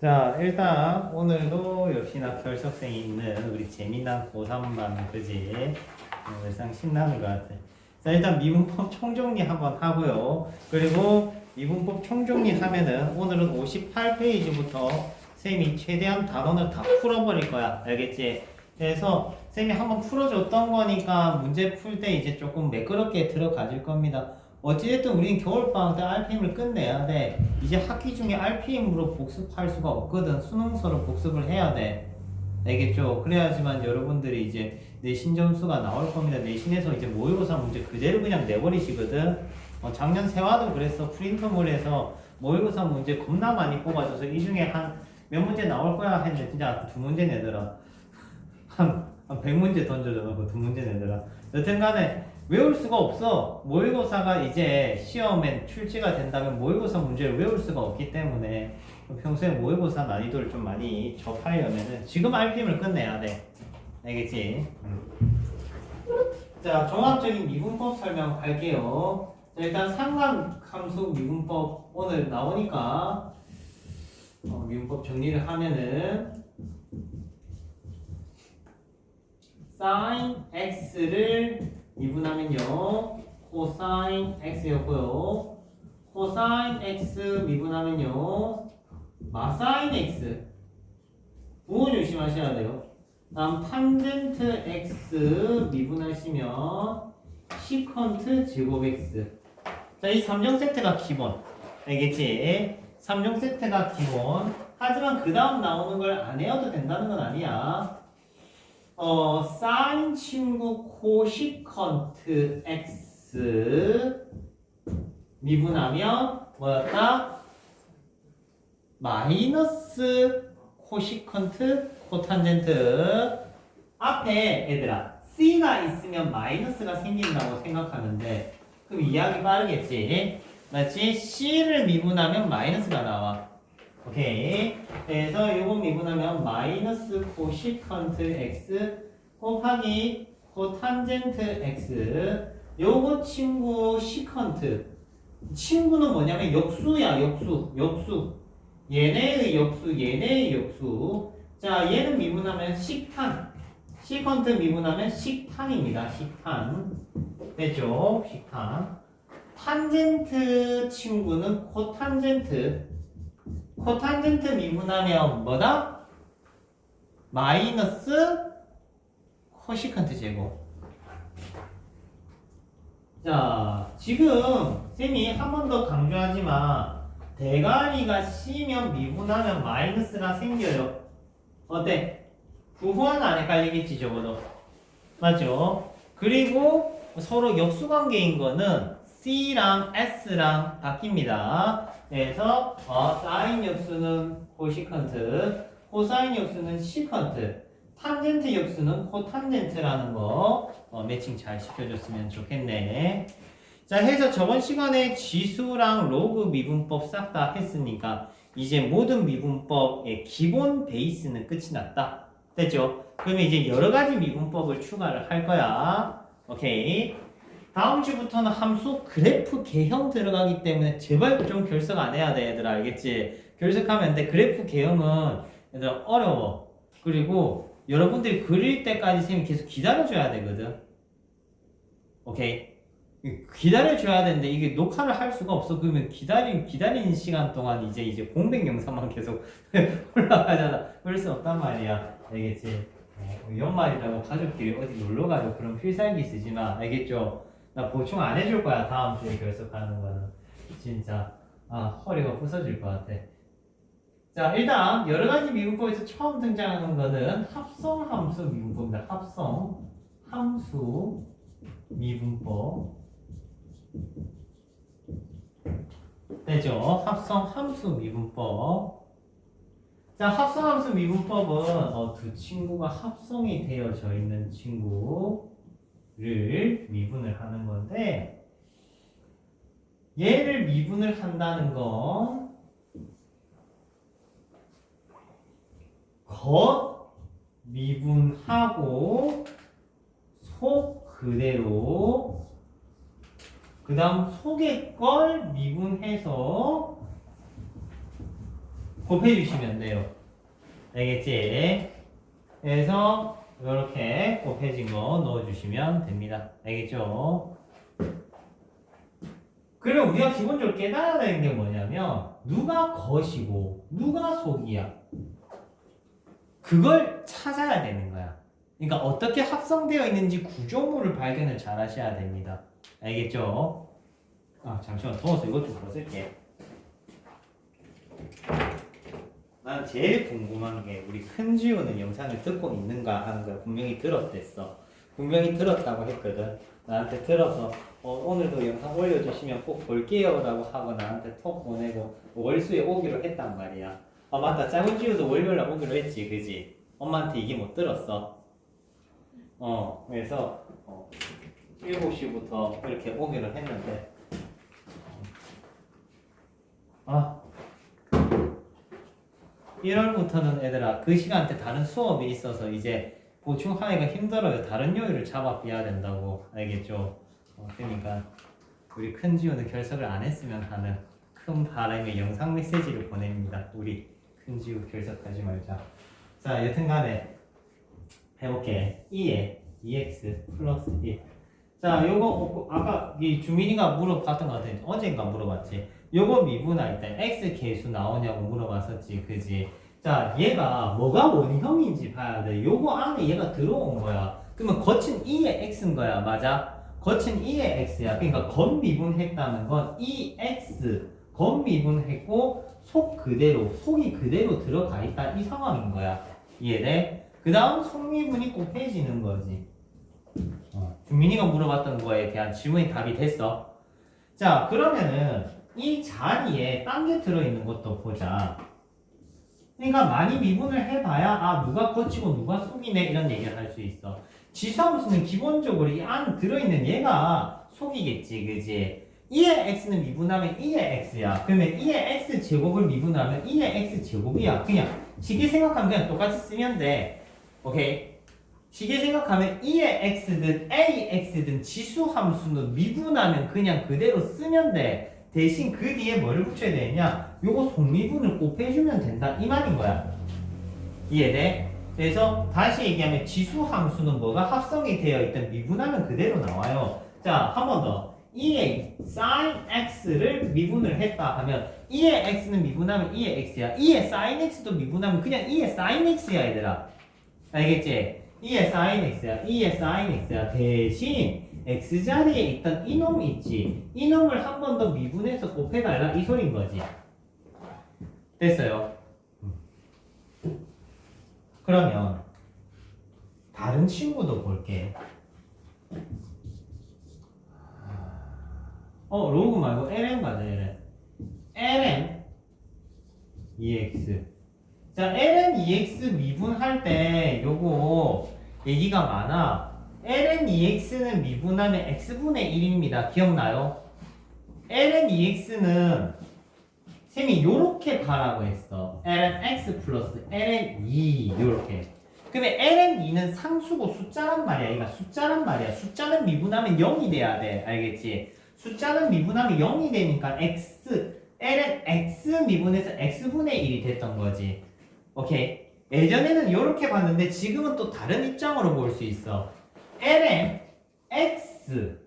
자, 일단 오늘도 역시나 결석생이 있는 우리 재미난 고3반 그지? 일상 신나는 것 같아. 자, 일단 미분법 총정리 한번 하고요. 그리고 미분법 총정리 하면은 오늘은 58페이지부터 쌤이 최대한 단원을 다 풀어버릴 거야. 알겠지? 그래서 쌤이 한번 풀어줬던 거니까 문제 풀 때 이제 조금 매끄럽게 들어가질 겁니다. 어찌됐든 우리는 겨울방학 때 RPM을 끝내야 돼. 이제 학기 중에 RPM으로 복습할 수가 없거든. 수능서로 복습을 해야 돼. 알겠죠? 그래야지만 여러분들이 이제 내신 점수가 나올 겁니다. 내신에서 이제 모의고사 문제 그대로 그냥 내버리시거든. 작년 세화도 그랬어. 프린터물에서 모의고사 문제 겁나 많이 뽑아줘서 이 중에 한 몇 문제 나올 거야 했는데 진짜 두 문제 내더라. 한 100문제 던져줘 놓고 두 문제 내더라. 여튼 간에 외울 수가 없어. 모의고사가 이제 시험에 출제가 된다면 모의고사 문제를 외울 수가 없기 때문에 평소에 모의고사 난이도를 좀 많이 접하려면은 지금 RPM을 끝내야 돼. 알겠지? 자, 종합적인 미분법 설명할게요. 자, 일단 상관함수 미분법 오늘 나오니까 미분법 정리를 하면은 sin x를 미분하면요 코사인 x였고요. 코사인 x 미분하면요 마사인 x 부호 조심하셔야 돼요. 다음 탄젠트 x 미분하시면 시컨트 제곱 x. 자, 이 3종 세트가 기본. 알겠지? 3종 세트가 기본. 하지만 그 다음 나오는 걸 안 외워도 된다는 건 아니야. 사인 친구 코시컨트 x 미분하면 뭐였다? 마이너스 코시컨트 코탄젠트. 앞에 얘들아 c가 있으면 마이너스가 생긴다고 생각하면 돼. 그럼 이해하기 빠르겠지? 맞지? c를 미분하면 마이너스가 나와. 오케이. 그래서 요거 미분하면 마이너스 코시컨트 x 곱하기 코탄젠트 x. 요거 친구 시컨트. 친구는 뭐냐면 역수야, 역수. 얘네의 역수. 자, 얘는 미분하면 식탄. 시컨트 미분하면 식탄입니다. 식탄. 됐죠? 식탄. 탄젠트 친구는 코탄젠트. 코탄젠트 미분하면 뭐다? 마이너스 코시컨트 제곱. 자, 지금 쌤이 한 번 더 강조하지만 대가리가 C면 미분하면 마이너스가 생겨요. 어때? 부호 하나 안 헷갈리겠지 적어도. 맞죠? 그리고 서로 역수관계인 거는 C랑 S랑 바뀝니다. 그래서 사인 역수는 코시컨트, 코사인 역수는 시컨트, 탄젠트 역수는 코탄젠트라는 거 매칭 잘 시켜줬으면 좋겠네. 자, 해서 저번 시간에 지수랑 로그 미분법 싹 다 했으니까 이제 모든 미분법의 기본 베이스는 끝이 났다. 됐죠? 그러면 이제 여러 가지 미분법을 추가를 할 거야. 오케이. 다음 주부터는 함수 그래프 개형 들어가기 때문에 제발 좀 결석 안 해야 돼, 얘들아. 알겠지? 결석하면 안 돼. 그래프 개형은 얘들아 어려워. 그리고 여러분들이 그릴 때까지 쌤이 계속 기다려줘야 되거든. 오케이? 기다려줘야 되는데 이게 녹화를 할 수가 없어. 그러면 기다리는 시간 동안 이제 공백 영상만 계속 올라가잖아. 그럴 수 없단 말이야. 알겠지? 연말이라고 가족끼리 어디 놀러 가고 그런 필살기 쓰지 마. 알겠죠? 나 보충 안 해줄 거야. 다음 주에 결석하는 거는. 진짜. 허리가 부서질 것 같아. 자, 일단 여러 가지 미분법에서 처음 등장하는 거는 합성함수 미분법입니다. 합성함수 미분법. 되죠? 합성함수 미분법. 자, 합성함수 미분법은 두 친구가 합성이 되어져 있는 친구를 미분을 하는 건데, 얘를 미분을 한다는 건 겉 미분하고 속 그대로, 그 다음 속의 걸 미분해서 곱해주시면 돼요. 알겠지? 그래서 이렇게 곱해진 거 넣어주시면 됩니다. 알겠죠? 그리고 우리가 기본적으로 깨달아야 되는 게 뭐냐면 누가 것이고 누가 속이야. 그걸 찾아야 되는 거야. 그러니까 어떻게 합성되어 있는지 구조물을 발견을 잘 하셔야 됩니다. 알겠죠? 아 잠시만 더워서 이것 좀 벗을게. 난 제일 궁금한 게 우리 큰 지우는 영상을 듣고 있는가 하는 거야. 분명히 들었댔어. 분명히 들었다고 했거든. 나한테 들어서 오늘도 영상 올려주시면 꼭 볼게요 라고 하고 나한테 톡 보내고 월수에 오기로 했단 말이야. 아 맞다, 작은 지우도 월요일날 오기로 했지, 그지? 엄마한테 이게 못 들었어. 그래서 7시부터 이렇게 오기로 했는데 1월부터는 애들아 그 시간대 다른 수업이 있어서 이제 보충하기가 힘들어요. 다른 요일을 잡아 삐야 된다고. 알겠죠? 그러니까 우리 큰 지우는 결석을 안 했으면 하는 큰 바람의 영상 메시지를 보냅니다. 우리 큰 지우 결석하지 말자. 자 여튼간에 해볼게. 2에 2x 플러스 1. 자 요거 아까 이 주민이가 물어봤던 것 같은데 어젠가 물어봤지. 요거 미분할 때 x 계수 나오냐고 물어봤었지, 그지? 자 얘가 뭐가 원형인지 봐야 돼. 요거 안에 얘가 들어온 거야. 그러면 거친 2의 x인 거야, 맞아? 거친 2의 x야. 그러니까 건미분했다는 건 2x 건미분했고 속이 그대로 들어가 있다, 이 상황인 거야. 이해돼? 그 다음 속미분이 곱해지는 거지. 주민이가 물어봤던 거에 대한 질문이 답이 됐어. 자 그러면은 이 자리에 딴 게 들어있는 것도 보자. 그러니까 많이 미분을 해봐야 누가 거치고 누가 속이네 이런 얘기를 할 수 있어. 지수함수는 기본적으로 이 안에 들어있는 얘가 속이겠지, 그지? 2의 x는 미분하면 2의 x야. 그러면 2의 x 제곱을 미분하면 2의 x 제곱이야. 그냥 쉽게 생각하면 그냥 똑같이 쓰면 돼. 오케이? 쉽게 생각하면 2의 x든 ax든 지수함수는 미분하면 그냥 그대로 쓰면 돼. 대신 그 뒤에 뭐를 붙여야 되냐? 요거 속미분을 곱해주면 된다, 이 말인 거야. 이해돼? 그래서 다시 얘기하면 지수함수는 뭐가 합성이 되어 있든 미분하면 그대로 나와요. 자, 한 번 더. 2의 sin x를 미분을 했다 하면 2의 x는 미분하면 2의 x야. 2의 sin x도 미분하면 그냥 2의 sin x야, 얘들아. 알겠지? 2의 sin x야. 2의 sin x야. 대신 x자리에 있던 이놈 있지. 이놈을 한 번 더 미분해서 곱해달라, 이 소린 거지. 됐어요. 그러면 다른 친구도 볼게. 로그 말고 ln 가자, ln 2x. 자, ln 2x 미분할 때 요거 얘기가 많아. ln 2x는 미분하면 x분의 1입니다. 기억나요? ln 2x는 쌤이 요렇게 가라고 했어. ln x 플러스 ln 2 요렇게. 그러면 ln 2는 상수고 숫자란 말이야. 얘가 숫자란 말이야. 숫자는 미분하면 0이 돼야 돼. 알겠지? 숫자는 미분하면 0이 되니까 ln x 미분해서 x분의 1이 됐던 거지. 오케이? 예전에는 요렇게 봤는데 지금은 또 다른 입장으로 볼 수 있어. ln x를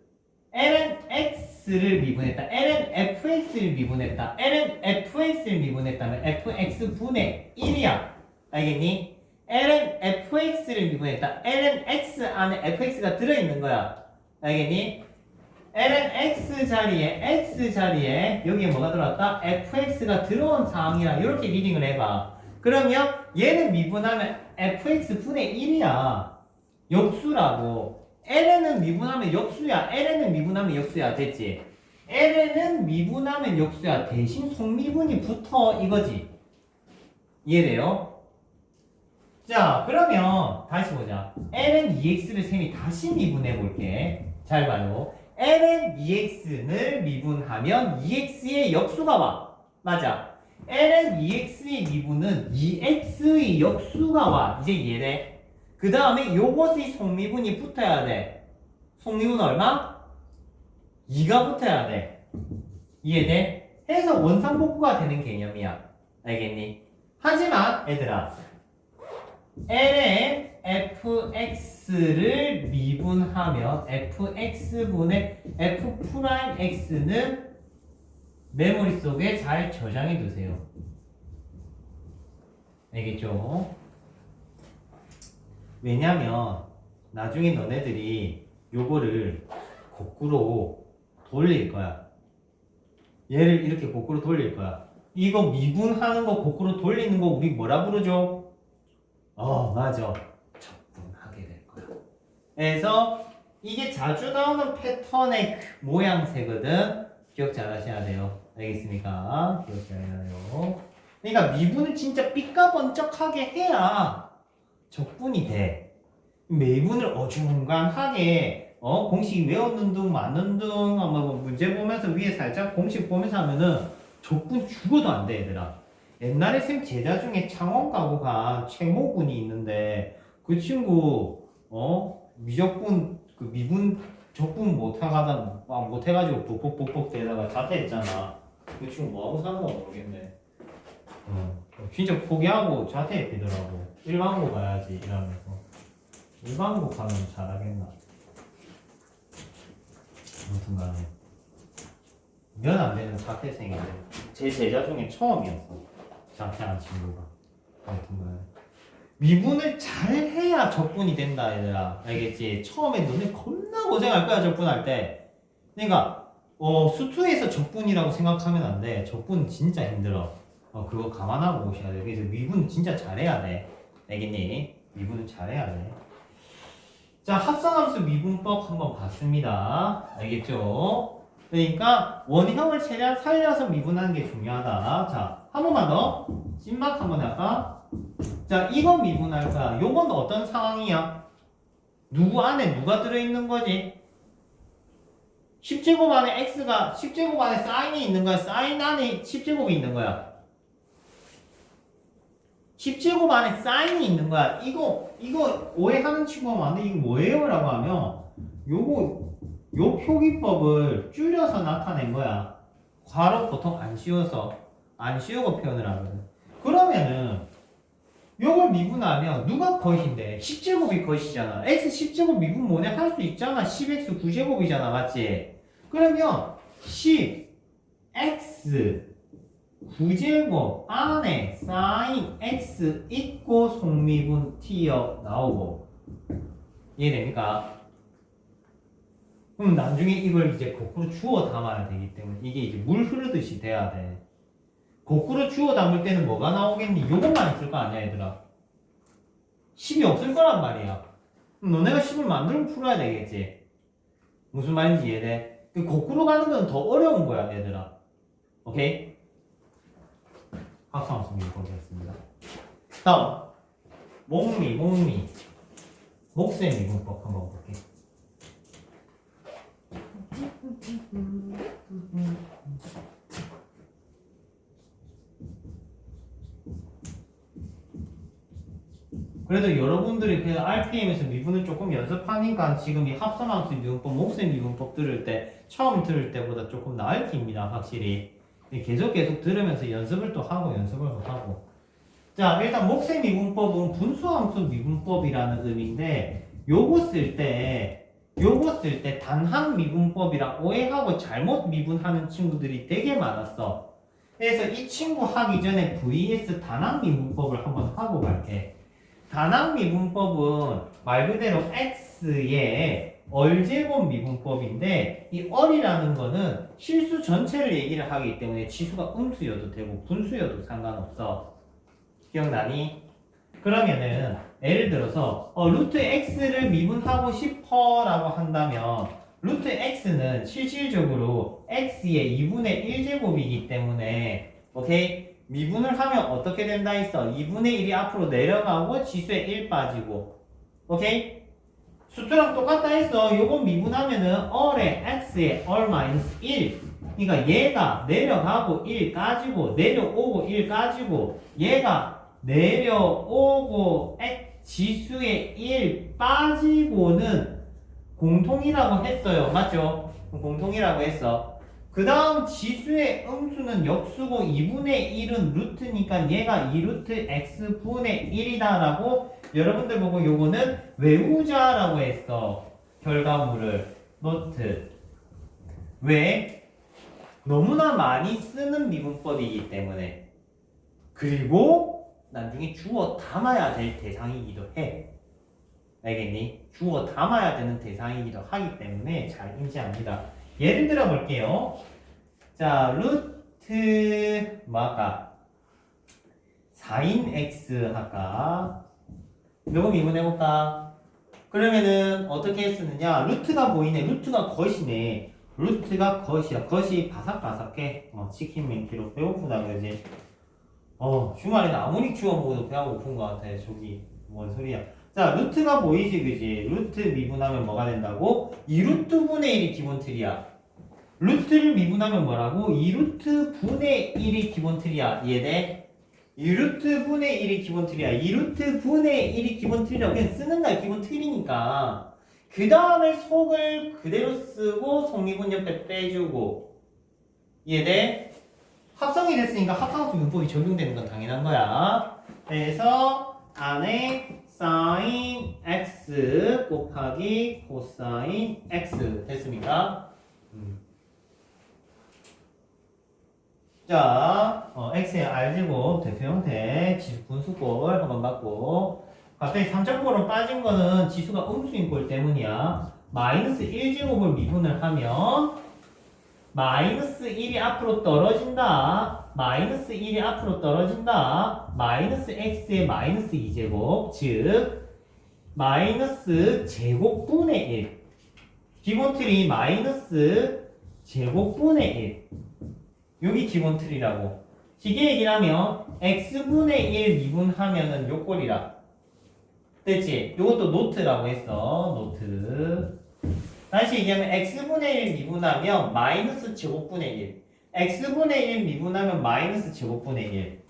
미분했다. ln fx를 미분했다. ln fx를 미분했다면 fx분의 1이야. 알겠니? ln fx를 미분했다. ln x 안에 fx가 들어있는 거야. 알겠니? ln x 자리에 여기에 뭐가 들어왔다? fx가 들어온 상황이라 이렇게 리딩을 해봐. 그러면 얘는 미분하면 fx분의 1이야. 역수라고. ln은 미분하면 역수야. ln은 미분하면 역수야. 됐지? ln은 미분하면 역수야. 대신 속미분이 붙어, 이거지. 이해돼요? 자, 그러면 다시 보자. ln 2x를 쌤이 다시 미분해 볼게. 잘 봐요. ln 2x를 미분하면 2x의 역수가 와. 맞아. ln 2x의 미분은 2x의 역수가 와. 이제 이해돼? 그 다음에 요것의 속미분이 붙어야 돼. 속미분 얼마? 2가 붙어야 돼. 이해돼? 해서 원상복구가 되는 개념이야. 알겠니? 하지만 얘들아 L의 fx를 미분하면 fx분의 f'x는 메모리 속에 잘 저장해 두세요. 알겠죠? 왜냐면 나중에 너네들이 요거를 거꾸로 돌릴 거야. 얘를 이렇게 거꾸로 돌릴 거야. 이거 미분하는 거 거꾸로 돌리는 거 우리 뭐라 부르죠? 맞아. 적분하게 될 거야. 그래서 이게 자주 나오는 패턴의 모양새거든. 기억 잘 하셔야 돼요. 알겠습니까? 기억 잘 해야 돼요. 그러니까 미분을 진짜 삐까번쩍하게 해야 적분이 돼. 매분을 어중간하게 공식 외우는 둥 맞는 둥 뭐 문제 보면서 위에 살짝 공식 보면서 하면은 적분 죽어도 안 돼 얘들아. 옛날에 쌤 제자 중에 창원 가고 간 최모군이 있는데 그 친구 미적분 그 미분 적분 못해가지고 복복복복 되다가 자퇴했잖아. 그 친구 뭐하고 사는 거 모르겠네. 진짜 포기하고 자퇴했더라고. 일반고 가야지 이러면서. 일반고 가면 잘하겠나? 아무튼 간에 면 안 되는 자퇴생인데 제 제자 중에 처음이었어. 자퇴한 친구가. 아무튼 간에 미분을 잘 해야 적분이 된다 얘들아. 알겠지? 처음에 너네 겁나 고생할 거야 적분할 때. 그러니까 수투에서 적분이라고 생각하면 안 돼. 적분 진짜 힘들어. 그거 감안하고 오셔야 돼. 그래서 미분 진짜 잘해야 돼. 알겠니? 미분은 잘해야 돼. 자, 합성함수 미분법 한번 봤습니다. 알겠죠? 그러니까 원형을 최대한 살려서 미분하는 게 중요하다. 자, 한 번만 더. 찐막 한번 할까? 자, 이건 미분할 거야. 요건 어떤 상황이야? 누구 안에 누가 들어있는 거지? 10제곱 안에 x가 10제곱 안에 사인이 있는 거야? 사인 안에 10제곱이 있는 거야? 10제곱 안에 사인이 있는 거야. 이거 오해하는 친구가 많은데 이거 뭐예요? 라고 하면 요 표기법을 줄여서 나타낸 거야. 괄호 보통 안 씌우고 표현을 하거든. 그러면은 요걸 미분하면 누가 거신데? 10제곱이 거시잖아. x 10제곱 미분 뭐네? 할 수 있잖아. 10x 9제곱이잖아. 맞지? 그러면 10x 9제곱 안에 sin x 있고 속미분 튀어 나오고 이해됩니까? 그럼 나중에 이걸 이제 거꾸로 주워 담아야 되기 때문에 이게 이제 물 흐르듯이 돼야 돼. 거꾸로 주워 담을 때는 뭐가 나오겠니? 요것만 있을 거 아니야 얘들아. 10이 없을 거란 말이야. 그럼 너네가 10을 만들면 풀어야 되겠지. 무슨 말인지 이해돼? 거꾸로 가는 건 더 어려운 거야 얘들아. 오케이? 합성함수 미분법이었습니다. 다음 목수의 미분법 한번 볼게. 그래도 여러분들이 그냥 RPM에서 미분을 조금 연습하니까 지금 이 합성함수 미분법, 목수의 미분법 처음 들을 때보다 조금 나을 깁니다 확실히. 계속 들으면서 연습을 또 하고 자, 일단 목수의 미분법은 분수함수 미분법이라는 의미인데 요거 쓸 때 단항 미분법이랑 오해하고 잘못 미분하는 친구들이 되게 많았어. 그래서 이 친구 하기 전에 vs 단항 미분법을 한번 하고 갈게. 단항 미분법은 말 그대로 x의 얼제곱 미분법인데 이 얼이라는 거는 실수 전체를 얘기를 하기 때문에 지수가 음수여도 되고 분수여도 상관없어. 기억나니? 그러면은 예를 들어서 루트 x를 미분하고 싶어 라고 한다면 루트 x는 실질적으로 x의 2분의 1제곱이기 때문에 오케이? 미분을 하면 어떻게 된다 했어? 2분의 1이 앞으로 내려가고 지수에 1 빠지고 오케이? 수투랑 똑같다 했어. 요거 미분하면은 얼의 x의 얼 마이너스 1 그러니까 얘가 내려가고 1 까지고 내려오고 1 까지고 얘가 내려오고 지수에 1 빠지고는 공통이라고 했어요. 맞죠? 공통이라고 했어. 그 다음 지수의 음수는 역수고 2분의 1은 루트니까 얘가 2루트 x분의 1이다 라고 여러분들 보고 요거는 외우자라고 했어. 결과물을 노트. 왜? 너무나 많이 쓰는 미분법이기 때문에. 그리고 나중에 주어 담아야 될 대상이기도 해. 알겠니? 주어 담아야 되는 대상이기도 하기 때문에 잘 인지합니다. 예를 들어 볼게요. 자, 루트 뭐 할까? 4인 x 할까? 요거 미분해볼까? 그러면은 어떻게 쓰느냐? 루트가 보이네. 루트가 것이네. 루트가 것이야. 것이 바삭바삭해. 치킨 맨키로 배고프다 그러지? 주말에는 아무리 주워 먹어도 배가 고픈 것 같아. 저기 뭔 소리야? 자, 루트가 보이지, 그지? 루트 미분하면 뭐가 된다고? 2루트 분의 1이 기본 틀이야. 루트를 미분하면 뭐라고? 2루트 분의 1이 기본 틀이야. 이해돼? 2루트 분의 1이 기본 틀이야. 2루트 분의 1이 기본 틀이라고 그냥 쓰는 거야. 기본 틀이니까. 그 다음에 속을 그대로 쓰고 속미분 옆에 빼주고. 이해돼? 합성이 됐으니까 합성수 문법이 적용되는 건 당연한 거야. 그래서 안에 sin x 곱하기 cosine x 됐습니까? 자, x의 r제곱 대표 형태 지수 분수꼴 한번 받고 갑자기 3.5로 빠진 거는 지수가 음수인 꼴 때문이야. 마이너스 1제곱을 미분을 하면 마이너스 1이 앞으로 떨어진다. 마이너스 1이 앞으로 떨어진다. 마이너스 x의 마이너스 2제곱 즉 마이너스 제곱분의 1 기본 틀이 마이너스 제곱분의 1 여기 기본 틀이라고. 쉽게 얘기를 하면 x분의 1 미분하면은 요 꼴이라. 됐지? 요것도 노트라고 했어. 노트. 다시 얘기하면 x분의 1 미분하면 마이너스 제곱분의 1 x분의 1 미분하면 마이너스 제곱분의 1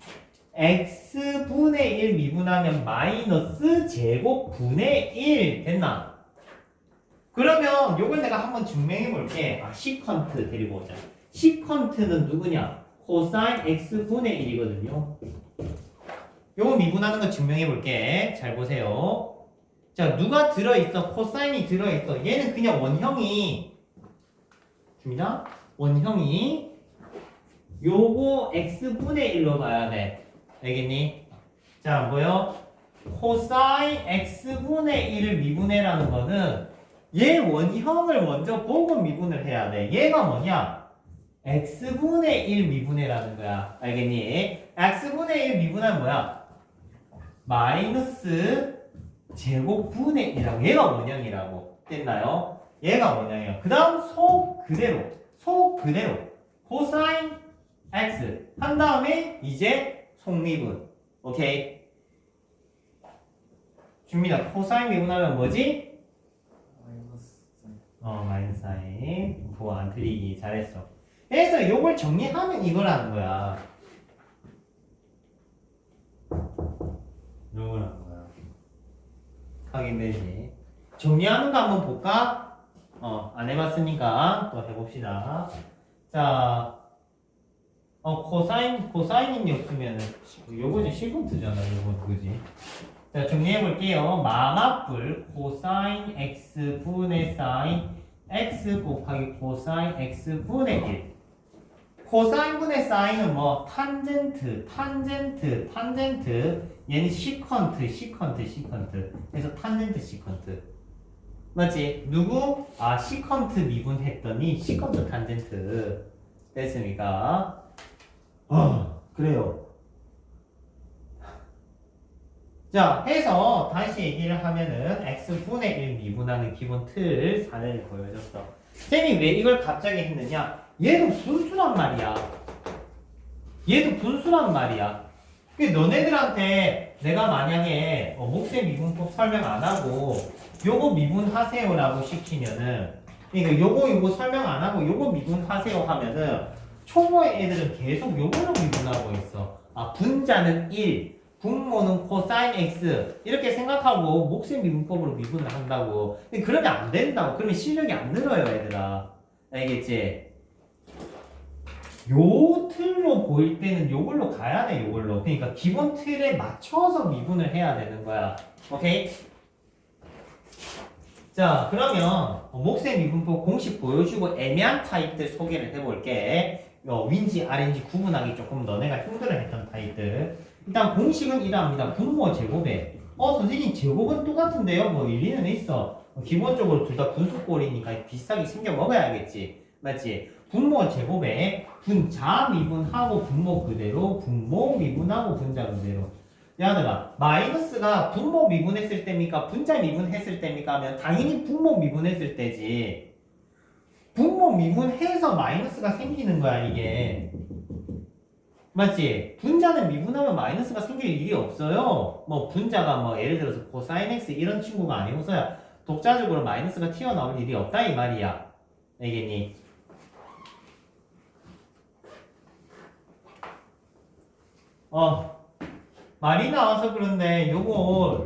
x분의 1 미분하면 마이너스 제곱분의 1 됐나? 그러면 요걸 내가 한번 증명해 볼게. 시컨트 데리고 오자. 시컨트는 누구냐? 코사인 x분의 1이거든요. 요거 미분하는 거 증명해 볼게. 잘 보세요. 자, 누가 들어있어? 코사인이 들어있어. 얘는 그냥 원형이 줍니다. 원형이 요거 x분의 1로 봐야 돼. 알겠니? 자, 뭐요? 코사인 x분의 1을 미분해라는 거는 얘 원형을 먼저 보고 미분을 해야 돼. 얘가 뭐냐? x분의 1 미분해라는 거야. 알겠니? x분의 1 미분하면 뭐야? 마이너스 제곱분의 1이라고. 얘가 원형이라고. 됐나요? 얘가 원형이야. 그 다음 속 그대로 코사인 x 한 다음에 이제 속미분. 오케이? 줍니다. 코사인 미분하면 뭐지? 마이너스 사인. 그거 안 틀리기 잘했어. 그래서 요걸 정리하면 이거라는 거야. 요거라는 거야. 확인되지? 정리하는 거 한번 볼까? 안 해봤으니까 또 해봅시다. 자, 코사인이 없으면은 요거지 시컨트잖아. 요거 그지? 자, 정리해볼게요. 마마뿔 코사인 x분의 사인 x 곱하기 코사인 x분의 1 코사인분의 사인은 뭐? 탄젠트 얘는 시컨트 그래서 탄젠트 시컨트 맞지? 누구? 시컨트 미분했더니 시컨트 탄젠트 됐습니까? 그래요. 자, 해서 다시 얘기를 하면은 x분의 1 미분하는 기본 틀 사례를 보여줬어. 쌤이 왜 이걸 갑자기 했느냐? 얘도 분수란 말이야. 그 너네들한테 내가 만약에 목세 미분법 설명 안 하고 요거 미분하세요라고 시키면은 그러니까 요거 설명 안 하고 요거 미분하세요 하면은 초보의 애들은 계속 요거로 미분하고 있어. 분자는 1 분모는 코사인 x 이렇게 생각하고 목세 미분법으로 미분을 한다고. 근데 그러면 안 된다고. 그러면 실력이 안 늘어요 얘들아. 알겠지? 요 틀로 보일 때는 요걸로 가야 돼, 요걸로. 그러니까 기본 틀에 맞춰서 미분을 해야 되는 거야. 오케이? 자, 그러면 목세 미분법 공식 보여주고 애매한 타입들 소개를 해볼게. 윈지, RNG 구분하기 조금 너네가 힘들어했던 타입들. 일단 공식은 이러합니다. 분모 제곱에. 선생님 제곱은 똑같은데요? 뭐 일리는 있어. 기본적으로 둘 다 분수꼴이니까 비슷하게 생겨 먹어야겠지. 맞지? 분모 제곱에 분자 미분하고 분모 그대로, 분모 미분하고 분자 그대로. 야들아, 마이너스가 분모 미분했을 때입니까? 분자 미분했을 때입니까? 하면 당연히 분모 미분했을 때지. 분모 미분해서 마이너스가 생기는 거야, 이게. 맞지? 분자는 미분하면 마이너스가 생길 일이 없어요. 뭐 분자가 뭐 예를 들어서 코사인 x 이런 친구가 아니고서야 독자적으로 마이너스가 튀어나올 일이 없다 이 말이야. 알겠니? 말이 나와서 그런데 요거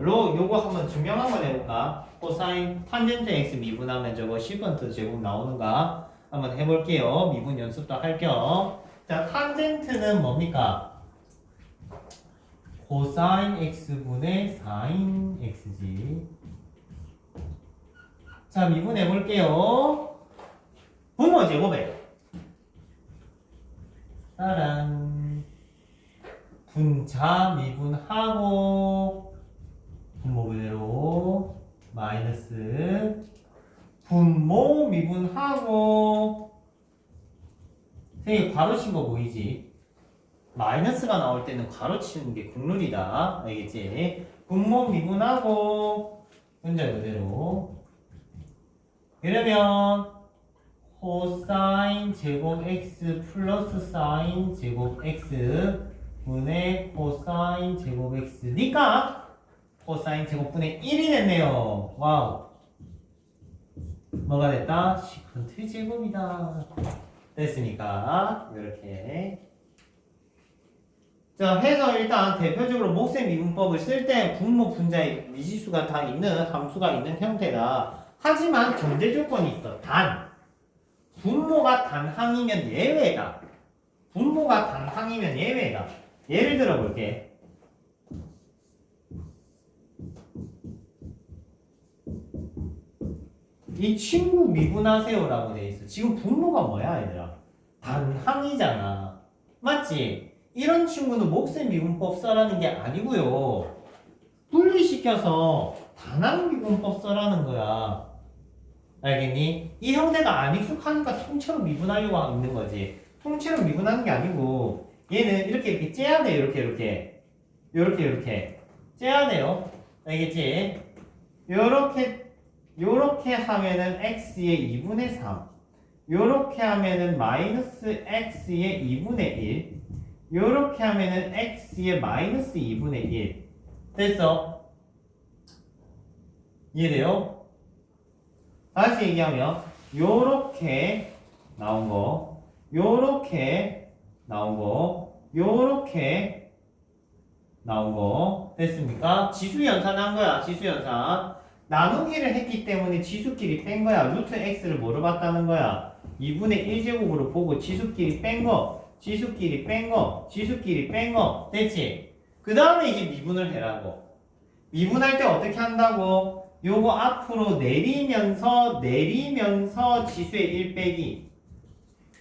한번 증명 한번 해볼까? 코사인 탄젠트 x 미분하면 저거 시컨트 제곱 나오는가? 한번 해볼게요. 미분 연습도 할 겸. 자, 탄젠트는 뭡니까? 코사인 x분의 사인 x지. 자, 미분해볼게요. 분모 제곱에 따란 분자 미분하고 분모 그대로 마이너스 분모 미분하고 선생님 괄호친 거 보이지? 마이너스가 나올 때는 괄호치는 게 국룰이다. 알겠지? 분모 미분하고 분자 그대로. 이러면 코사인 제곱 x 플러스 사인 제곱 x 분의 코사인 제곱 x니까 코사인 제곱분의 1이 됐네요. 와우. 뭐가 됐다? 시컨트 제곱이다. 됐으니까 이렇게. 자, 해서 일단 대표적으로 목세 미분법을 쓸 때 분모 분자의 미지수가 다 있는 함수가 있는 형태다. 하지만 전제 조건이 있어. 단 분모가 단항이면 예외다. 분모가 단항이면 예외다. 예를 들어 볼게. 이 친구 미분하세요라고 돼 있어. 지금 분모가 뭐야, 얘들아? 단항이잖아. 맞지? 이런 친구는 목세 미분법 써라는 게 아니고요. 분리시켜서 단항 미분법 써라는 거야. 알겠니? 이 형태가 안 익숙하니까 통째로 미분하려고 하고 있는 거지. 통째로 미분하는 게 아니고 얘는 이렇게 째야 돼요. 이렇게 째야 돼요. 알겠지? 요렇게 하면은 x의 2분의 3. 요렇게 하면은 마이너스 x의 2분의 1. 요렇게 하면은 x의 마이너스 2분의 1. 됐어? 이해돼요? 다시 얘기하면 요렇게 나온 거, 요렇게 나온 거, 요렇게 나온 거. 됐습니까? 지수연산한 거야. 지수연산. 나누기를 했기 때문에 지수끼리 뺀 거야. 루트 x를 뭐로 봤다는 거야? 2분의 1제곱으로 보고 지수끼리 뺀 거, 지수끼리 뺀 거, 지수끼리 뺀 거. 됐지? 그 다음에 이제 미분을 해라고. 미분할 때 어떻게 한다고? 요거 앞으로 내리면서 지수의 1 빼기.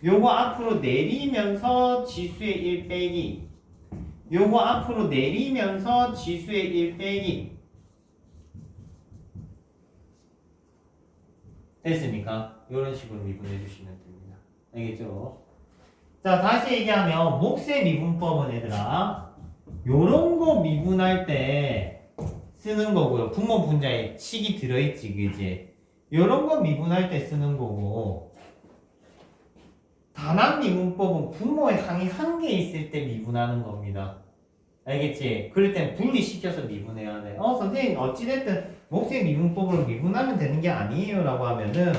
요거 앞으로 내리면서 지수의 1 빼기. 요거 앞으로 내리면서 지수의 1 빼기. 됐습니까? 이런 식으로 미분해 주시면 됩니다. 알겠죠? 자, 다시 얘기하면 목세 미분법은 얘들아 요런 거 미분할 때 쓰는 거고요. 분모 분자에 식이 들어있지, 그지? 요런 거 미분할 때 쓰는 거고 단항 미분법은 분모의 항이 한 개 있을 때 미분하는 겁니다. 알겠지? 그럴 땐 분리시켜서 미분해야 돼. 선생님 어찌됐든 목세 미분법으로 미분하면 되는 게 아니에요 라고 하면은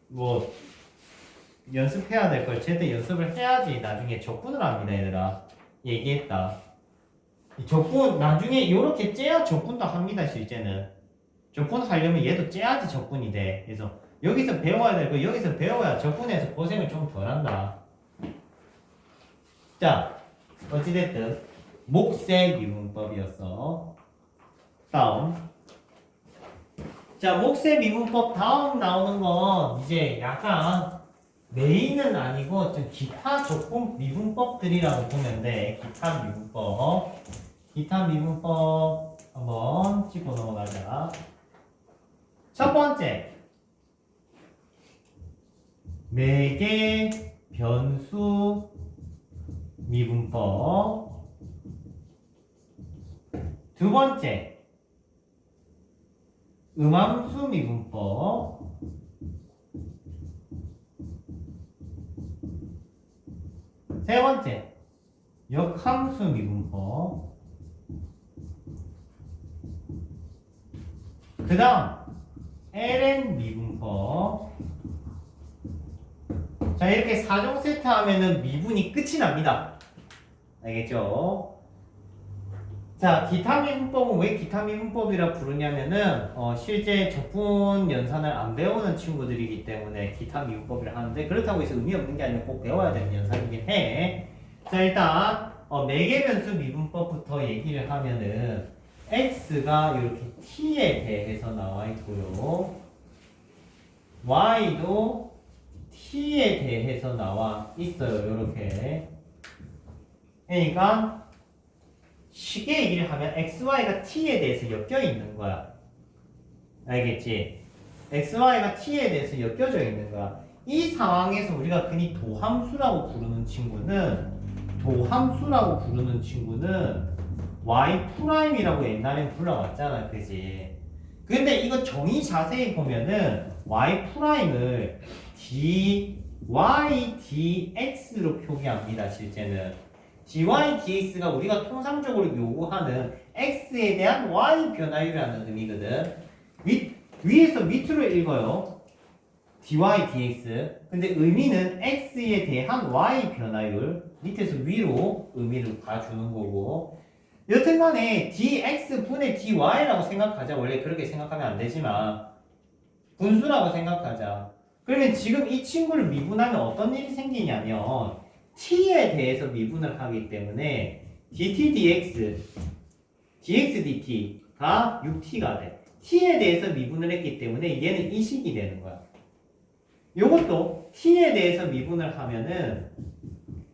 뭐 연습해야 될 걸 제때 연습을 해야지 나중에 적분을 합니다 얘들아. 얘기했다. 이 적분 나중에 요렇게 째야 적분도 합니다 실제는. 적분 하려면 얘도 째야지 적분이 돼. 그래서 여기서 배워야 되고 여기서 배워야 적분해서 고생을 좀 덜 한다. 자, 어찌됐든 몫의 미분법이었어. 다음. 자, 몫의 미분법 다음 나오는 건 이제 약간 메인은 아니고 좀 기타 조건 미분법들이라고 보면 돼. 기타 미분법. 기타 미분법 한번 짚고 넘어가자. 첫 번째. 매개 변수 미분법. 두 번째. 음함수 미분법. 세 번째, 역함수 미분법. 그 다음, ln 미분법. 자, 이렇게 4종 세트 하면은 미분이 끝이 납니다. 알겠죠? 자, 기타 미분법은 왜 기타 미분법이라 부르냐면은 실제 적분 연산을 안 배우는 친구들이기 때문에 기타 미분법이라 하는데, 그렇다고 해서 의미 없는 게 아니라 꼭 배워야 되는 연산이긴 해. 자, 일단 매개 변수 미분법부터 얘기를 하면은 x가 이렇게 t에 대해서 나와 있고요, y도 t에 대해서 나와 있어요. 이렇게. 그러니까 쉽게 얘기를 하면 xy가 t에 대해서 엮여 있는 거야. 알겠지? xy가 t에 대해서 엮여져 있는 거야. 이 상황에서 우리가 흔히 도함수라고 부르는 친구는 y'이라고 옛날엔 불러왔잖아. 그지? 근데 이거 정의 자세히 보면은 y'을 dy dx로 표기합니다. 실제는 dy dx가 우리가 통상적으로 요구하는 x에 대한 y 변화율이라는 의미거든. 위에서 밑으로 읽어요. dy dx. 근데 의미는 x에 대한 y 변화율, 밑에서 위로 의미를 봐주는 거고, 여튼간에 dx 분의 dy라고 생각하자. 원래 그렇게 생각하면 안 되지만 분수라고 생각하자. 그러면 지금 이 친구를 미분하면 어떤 일이 생기냐면 t에 대해서 미분을 하기 때문에 dt dx dt가 6t가 돼. t에 대해서 미분을 했기 때문에 얘는 이식이 되는 거야. 요것도 t에 대해서 미분을 하면은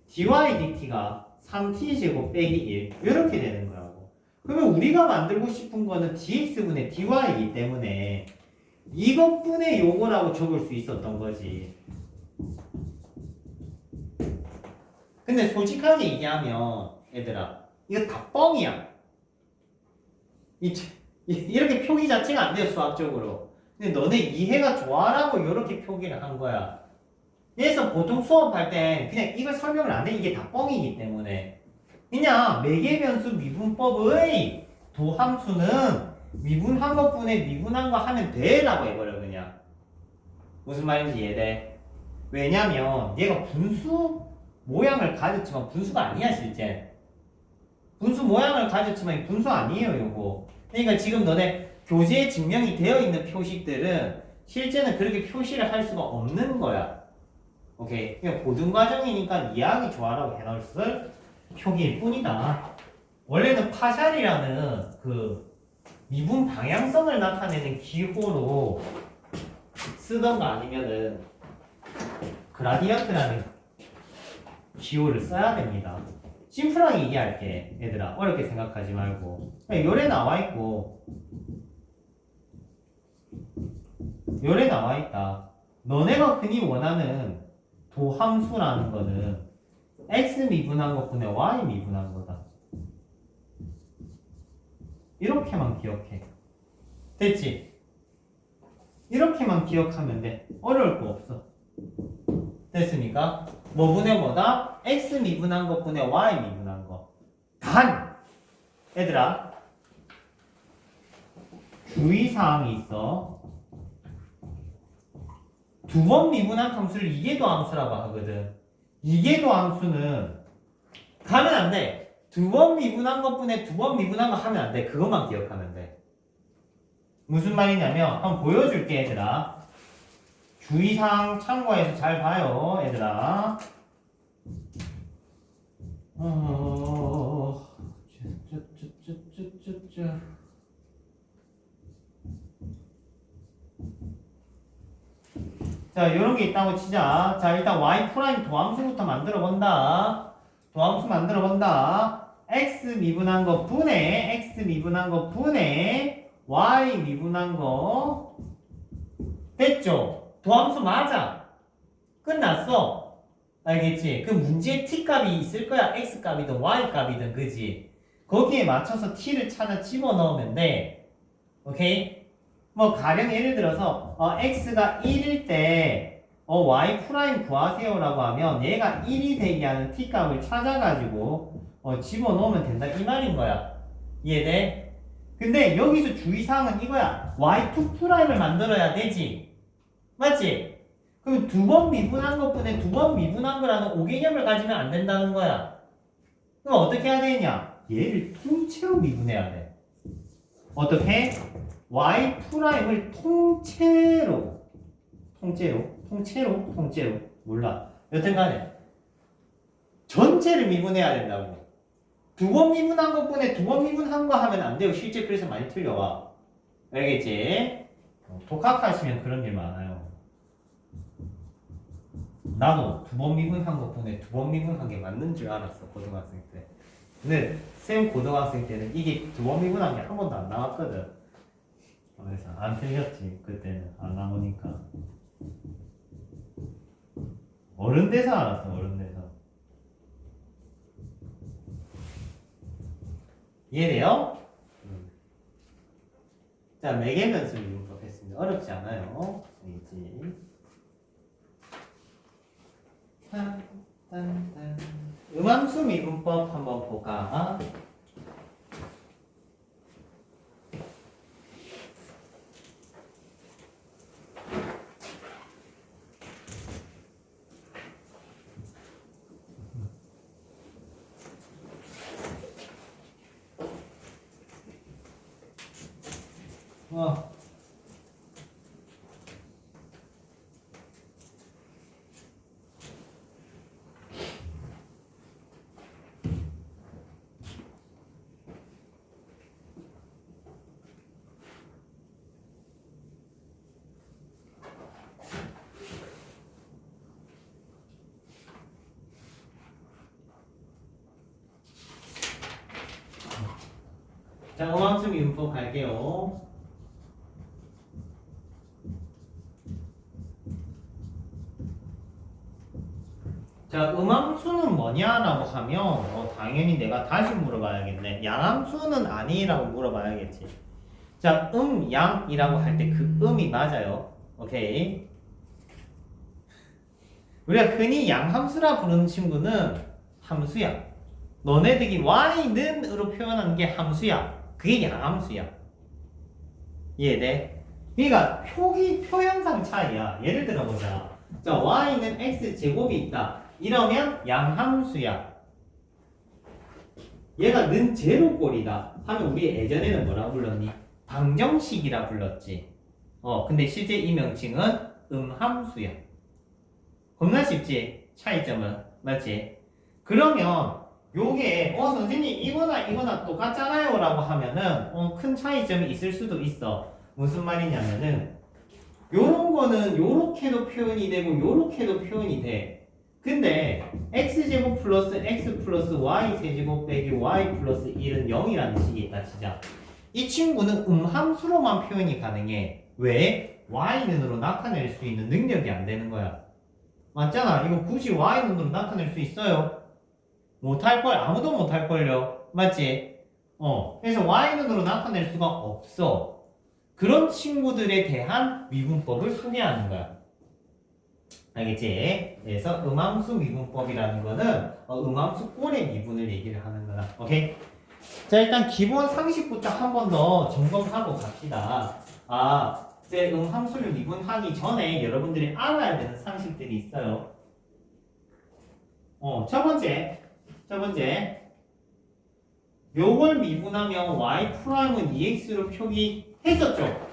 dy dt가 3t 제곱 빼기 1 이렇게 되는 거라고. 그러면 우리가 만들고 싶은 거는 dx분의 dy이기 때문에 이것분의 요거라고 적을 수 있었던 거지. 근데 솔직하게 얘기하면 얘들아, 이거 다 뻥이야. 이렇게 표기 자체가 안 돼요, 수학적으로. 근데 너네 이해가 좋아라고 이렇게 표기를 한 거야. 그래서 보통 수업할 때 그냥 이걸 설명을 안 해. 이게 다 뻥이기 때문에. 그냥 매개변수 미분법의 도함수는 미분한 것분에 미분한 거 하면 돼 라고 해버려. 그냥 무슨 말인지 이해돼? 왜냐면 얘가 분수 모양을 가졌지만 분수가 아니야. 실제 분수 모양을 가졌지만 분수 아니에요 요거. 그러니까 지금 너네 교재에 증명이 되어 있는 표식들은 실제는 그렇게 표시를 할 수가 없는 거야. 오케이. 그냥 보증 과정이니까 이해하기 좋아라고 해놨을 표기일 뿐이다. 원래는 파샬이라는 그 미분 방향성을 나타내는 기호로 쓰던가 아니면은 그라디언트라는 기호를 써야 됩니다. 심플하게 얘기할게. 얘들아, 어렵게 생각하지 말고. 요래 나와있고 요래 나와있다. 너네가 흔히 원하는 도함수라는 거는 x 미분한 것분에 y 미분한 거다. 이렇게만 기억해. 됐지? 이렇게만 기억하면 돼. 어려울 거 없어. 됐습니까? 뭐분의 뭐다? x 미분한 것분의 y 미분한 거. 단! 얘들아, 주의사항이 있어. 두 번 미분한 함수를 이계도함수라고 하거든. 이계도함수는 가면 안 돼. 두 번 미분한 것분에 두 번 미분한 거 하면 안 돼. 그것만 기억하면 돼. 무슨 말이냐면 한번 보여줄게 얘들아. 주의사항 참고해서 잘 봐요 얘들아. 어, 자, 요런 게 있다고 치자. 자, 일단 y 프라임 도함수부터 만들어 본다. 도함수 만들어 본다. x 미분한 거 분의 x 미분한 거 분의 y 미분한 거 됐죠? 도함수 맞아. 끝났어. 알겠지? 그 문제에 t 값이 있을 거야. x 값이든 y 값이든 그지? 거기에 맞춰서 t를 찾아 집어넣으면 돼. 오케이? 뭐 가령 예를 들어서 x가 1일 때 y 프라임 구하세요라고 하면 얘가 1이 되게 하는 t 값을 찾아가지고 집어넣으면 된다 이 말인 거야. 이해돼? 근데 여기서 주의사항은 이거야. y2 프라임을 만들어야 되지. 맞지? 그럼 두 번 미분한 것뿐에 두 번 미분한 거라는 5개념을 가지면 안 된다는 거야. 그럼 어떻게 해야 되냐? 얘를 통째로 미분해야 돼. 어떻게? y 프라임을 통째로 몰라. 여튼간에 전체를 미분해야 된다고. 두 번 미분한 것뿐에 두 번 미분한 거 하면 안 돼요. 실제 그래서 많이 틀려와. 알겠지? 독학하시면 그런 일 많아요. 나도 두 번 미분한 것뿐에 두 번 미분한 게 맞는 줄 알았어 고등학생 때. 근데 쌤 고등학생 때는 이게 두 번 미분한 게 한 번도 안 나왔거든. 그래서 안 틀렸지. 그때는 안 나오니까. 어른 돼서 알았어. 어른 돼서. 이해돼요? 자, 매개변수 미분법 했습니다. 어렵지 않아요. 알겠지? 음함수 미분법 한번 볼까? 자, 음함수 미분법 갈게요. 자, 음함수는 뭐냐라고 하면 당연히 내가 다시 물어봐야겠네. 양함수는 아니라고 물어봐야겠지. 자, 양이라고 할 때 그 음이 맞아요. 오케이. 우리가 흔히 양함수라 부르는 친구는 함수야. 너네들이 y는으로 표현하는 게 함수야. 그게 양함수야. 이해돼? 그러니까 표현상 차이야. 예를 들어보자. 자, y는 x제곱이 있다. 이러면 양함수야. 얘가 는 제로꼴이다 하면 우리 예전에는 뭐라 불렀니? 방정식이라 불렀지. 근데 실제 이 명칭은 음함수야. 겁나 쉽지? 차이점은. 맞지? 그러면 요게 선생님 이거나 똑같잖아요 라고 하면은 큰 차이점이 있을 수도 있어. 무슨 말이냐면은 요런 거는 요렇게도 표현이 되고 요렇게도 표현이 돼. 근데 x제곱 플러스 x 플러스 y 세제곱 빼기 y 플러스 1은 0이라는 식이 있다 치자. 이 친구는 음함수로만 표현이 가능해. 왜? y는으로 나타낼 수 있는 능력이 안 되는 거야. 맞잖아. 이거 굳이 y는으로 나타낼 수 있어요? 못할걸. 아무도 못할걸요. 맞지? 그래서 y는으로 나타낼 수가 없어. 그런 친구들에 대한 미분법을 소개하는 거야. 알겠지? 그래서 음함수 미분법이라는 거는 음함수 꼴의 미분을 얘기를 하는 거다. 오케이? 자, 일단 기본 상식부터 한 번 더 점검하고 갑시다. 이제 음함수를 미분하기 전에 여러분들이 알아야 되는 상식들이 있어요. 첫 번째. 요걸 미분하면 y 프라임은 2x로 표기했었죠?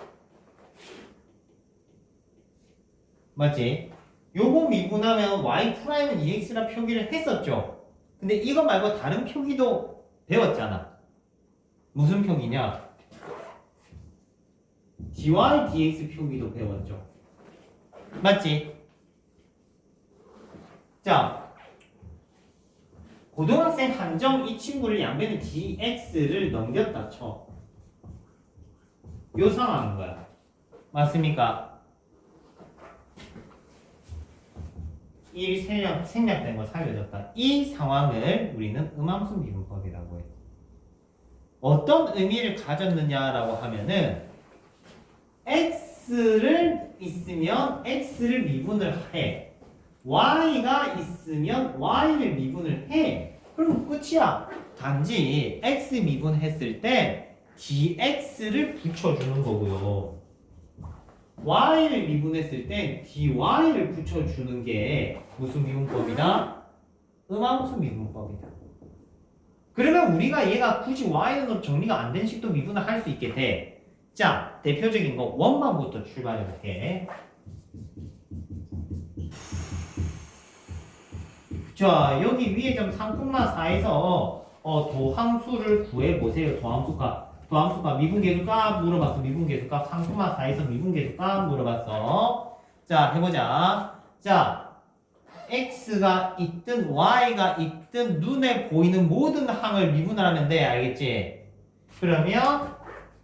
맞지? 요거 미분하면 y 프라임은 2x라 표기를 했었죠? 근데 이거 말고 다른 표기도 배웠잖아. 무슨 표기냐? dy dx 표기도 배웠죠. 맞지? 자, 고등학생 한정 이 친구를 양변에 dx를 넘겼다 쳐. 요 상황인 거야. 맞습니까? 이 생략된 거 살려졌다. 이 상황을 우리는 음함수 미분법이라고 해. 어떤 의미를 가졌느냐라고 하면은 x를 있으면 x를 미분을 해. y가 있으면 y를 미분을 해. 그럼 끝이야. 단지 x 미분했을 때 dx를 붙여주는 거고요. y를 미분했을 때 dy를 붙여주는 게 무슨 미분법이다? 음함수 미분법이다. 그러면 우리가 얘가 굳이 y는 정리가 안 된 식도 미분을 할 수 있게 돼. 자, 대표적인 거 원반부터 출발해 볼게. 자, 여기 위에 좀 3,4에서 도함수를 구해보세요. 도함수가 미분계수값 물어봤어. 미분계수값 3,4에서 미분계수값 물어봤어. 자, 해보자. 자, x가 있든 y가 있든 눈에 보이는 모든 항을 미분을 하면 돼. 알겠지? 그러면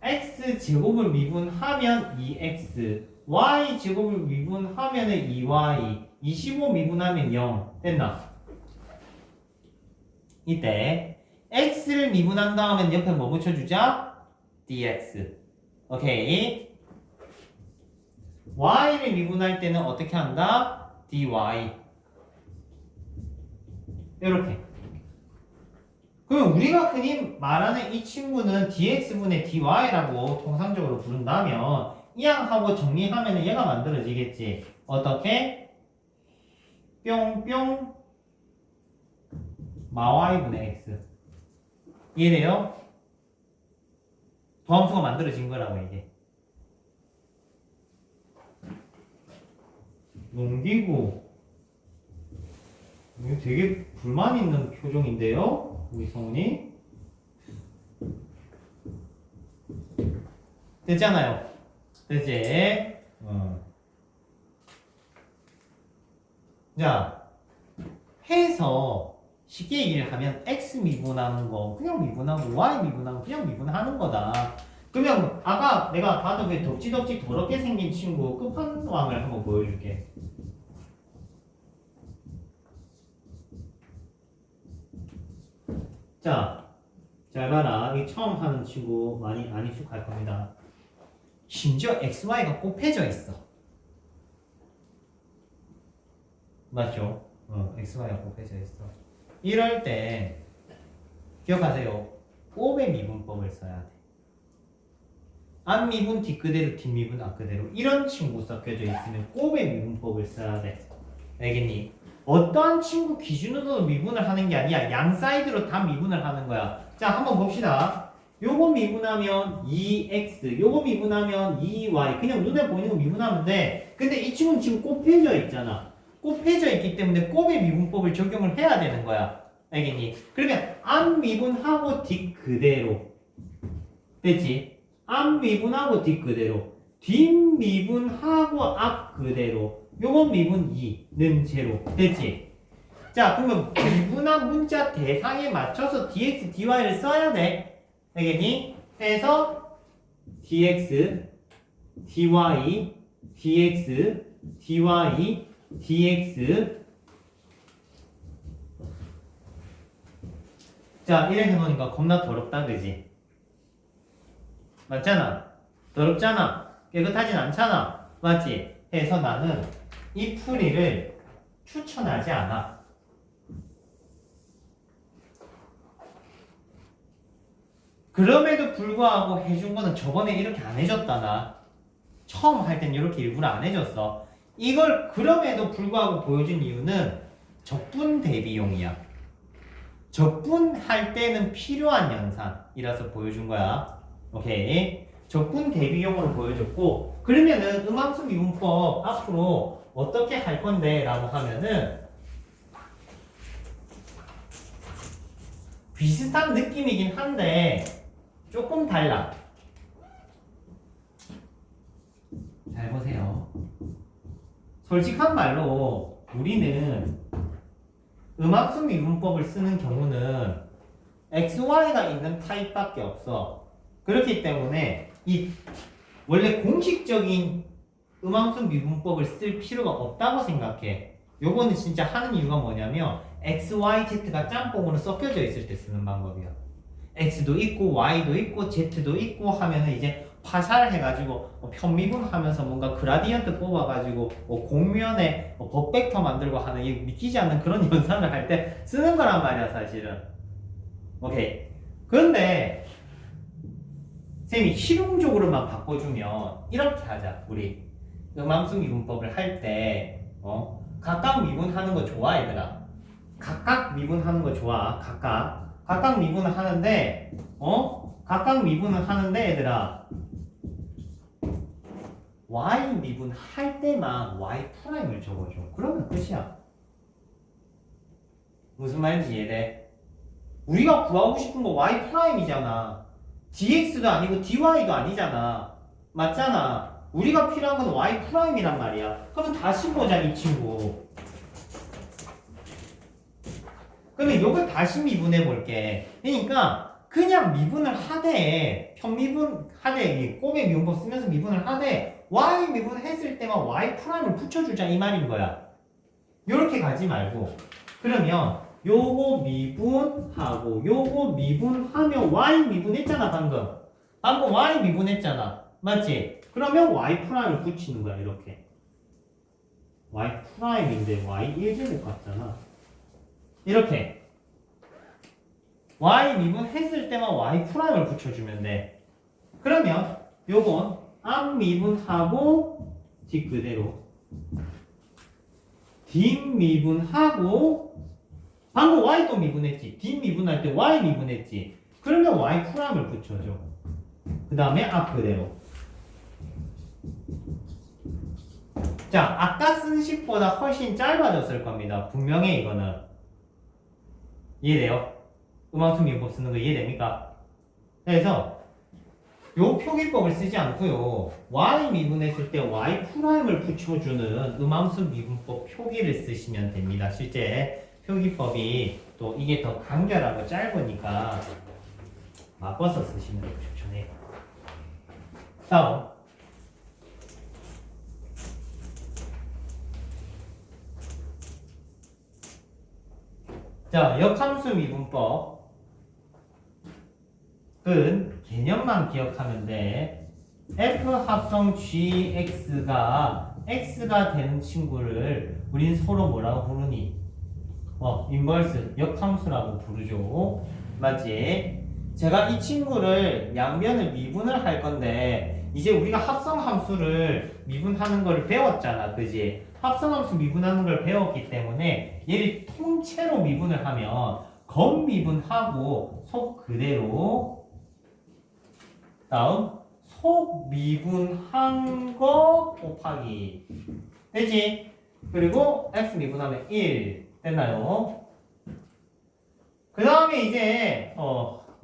x제곱을 미분하면 2x, y제곱을 미분하면 2y, 25 미분하면 0. 됐나? 이때 x를 미분한 다음엔 옆에 뭐 붙여주자? dx. 오케이. y를 미분할 때는 어떻게 한다? dy. 이렇게. 그러면 우리가 흔히 말하는 이 친구는 dx분의 dy라고 통상적으로 부른다면 이 항하고 정리하면 얘가 만들어지겠지. 어떻게? 뿅뿅 마y분의 x. 이해돼요? 도함수가 만들어진 거라고 이게. 넘기고. 이거 되게 불만 있는 표정인데요? 우리 성훈이. 됐잖아요. 됐지? 자, 해서 쉽게 얘기를 하면 x 미분하는 거 그냥 미분하고 y 미분하고 그냥 미분하는 거다. 그러면 아까 내가 봐도 왜 덕지덕지 더럽게 생긴 친구 끝판왕을 한번 보여줄게. 자, 잘 봐라. 이 처음 하는 친구 많이 안 익숙할 겁니다. 심지어 xy가 곱해져 있어. 맞죠? xy가 곱해져 있어. 이럴 때 기억하세요. 곱의 미분법을 써야 돼. 앞미분 뒷그대로 뒷미분 앞그대로 이런 친구 섞여져 있으면 곱의 미분법을 써야 돼. 알겠니? 어떠한 친구 기준으로 미분을 하는 게 아니야. 양 사이드로 다 미분을 하는 거야. 자, 한번 봅시다. 요거 미분하면 2x, 요거 미분하면 2y. 그냥 눈에 보이는 거 미분하면 돼. 근데 이 친구는 지금 곱해져 있잖아. 곱해져 있기 때문에 곱의 미분법을 적용을 해야 되는 거야. 알겠니? 그러면 앞 미분하고 뒷 그대로. 됐지? 앞 미분하고 뒷 그대로. 뒷 미분하고 앞 그대로. 요건 미분 2는 제로. 됐지? 자, 그러면 미분한 문자 대상에 맞춰서 dx, dy를 써야 돼. 알겠니? 그래서 dx, dy, dx, dy, dx. 자, 이렇게 해놓으니까 겁나 더럽다, 그지? 맞잖아? 더럽잖아? 깨끗하진 않잖아? 맞지? 해서 나는 이 풀이를 추천하지 않아. 그럼에도 불구하고 해준 거는 저번에 이렇게 안 해줬다, 나. 처음 할 땐 이렇게 일부러 안 해줬어. 이걸 그럼에도 불구하고 보여준 이유는 적분 대비용이야. 적분할 때는 필요한 연산이라서 보여준 거야. 오케이. 적분 대비용으로 보여줬고, 그러면은 음함수 미분법 앞으로 어떻게 할 건데? 라고 하면은 비슷한 느낌이긴 한데 조금 달라. 잘 보세요. 솔직한 말로 우리는 음함수 미분법을 쓰는 경우는 XY가 있는 타입밖에 없어. 그렇기 때문에 이 원래 공식적인 음함수 미분법을 쓸 필요가 없다고 생각해. 요거는 진짜 하는 이유가 뭐냐면 X, Y, Z가 짬뽕으로 섞여져 있을 때 쓰는 방법이야. X도 있고 Y도 있고 Z도 있고 하면은 이제 파살해가지고 편미분하면서 뭔가 그라디언트 뽑아가지고 공면에 법벡터 만들고 하는 이 믿기지 않는 그런 연산을 할 때 쓰는 거란 말이야 사실은. 오케이. 그런데 쌤이 실용적으로만 바꿔주면 이렇게 하자. 우리 음함수 미분법을 할 때 각각 미분하는 거 좋아 얘들아. 각각 미분하는 거 좋아. 각각 미분을 하는데 각각 미분을 하는데 얘들아 y 미분 할 때만 y 프라임을 적어줘. 그러면 끝이야. 무슨 말인지 이해돼? 우리가 구하고 싶은 거 y 프라임이잖아. dx도 아니고 dy도 아니잖아. 맞잖아. 우리가 필요한 건 y 프라임이란 말이야. 그러면 다시 보자 이 친구. 그러면 이걸 다시 미분해 볼게. 그러니까 그냥 미분을 하되 편미분 하되 꼬매 미분법 쓰면서 미분을 하되 y 미분했을 때만 y 프라임을 붙여주자 이 말인 거야. 요렇게 가지 말고 그러면 요거 미분하고 요거 미분하면 y 미분했잖아 방금 y 미분했잖아 맞지? 그러면 y 프라임을 붙이는 거야 이렇게. y 프라임인데 y 1제곱 같잖아. 이렇게 y 미분했을 때만 y 프라임을 붙여주면 돼. 그러면 요건 앞 미분하고 뒷 그대로 뒷 미분하고 방금 y 또 미분했지. 뒷 미분할 때 y 미분했지. 그러면 y 프라임을 붙여줘. 그 다음에 앞 그대로. 자, 아까 쓴 식보다 훨씬 짧아졌을 겁니다. 분명히 이거는. 이해돼요? 음함수 미분법 쓰는 거 이해됩니까? 그래서 요 표기법을 쓰지 않고요. y 미분했을 때 y 프라임을 붙여주는 음함수 미분법 표기를 쓰시면 됩니다. 실제 표기법이 또 이게 더 간결하고 짧으니까 바꿔서 쓰시는 걸 추천해요. 다음. 자, 역함수 미분법은 개념만 기억하면 돼. f 합성 gx가 x가 되는 친구를 우린 서로 뭐라고 부르니? 인버스 역함수라고 부르죠. 맞지? 제가 이 친구를 양변을 미분을 할 건데 이제 우리가 합성함수를 미분하는 걸 배웠잖아. 그지? 합성함수 미분하는 걸 배웠기 때문에 얘를 통째로 미분을 하면 겉미분하고 속 그대로 다음 속 미분한 거 곱하기 되지? 그리고 x 미분하면 1 됐나요? 그 다음에 이제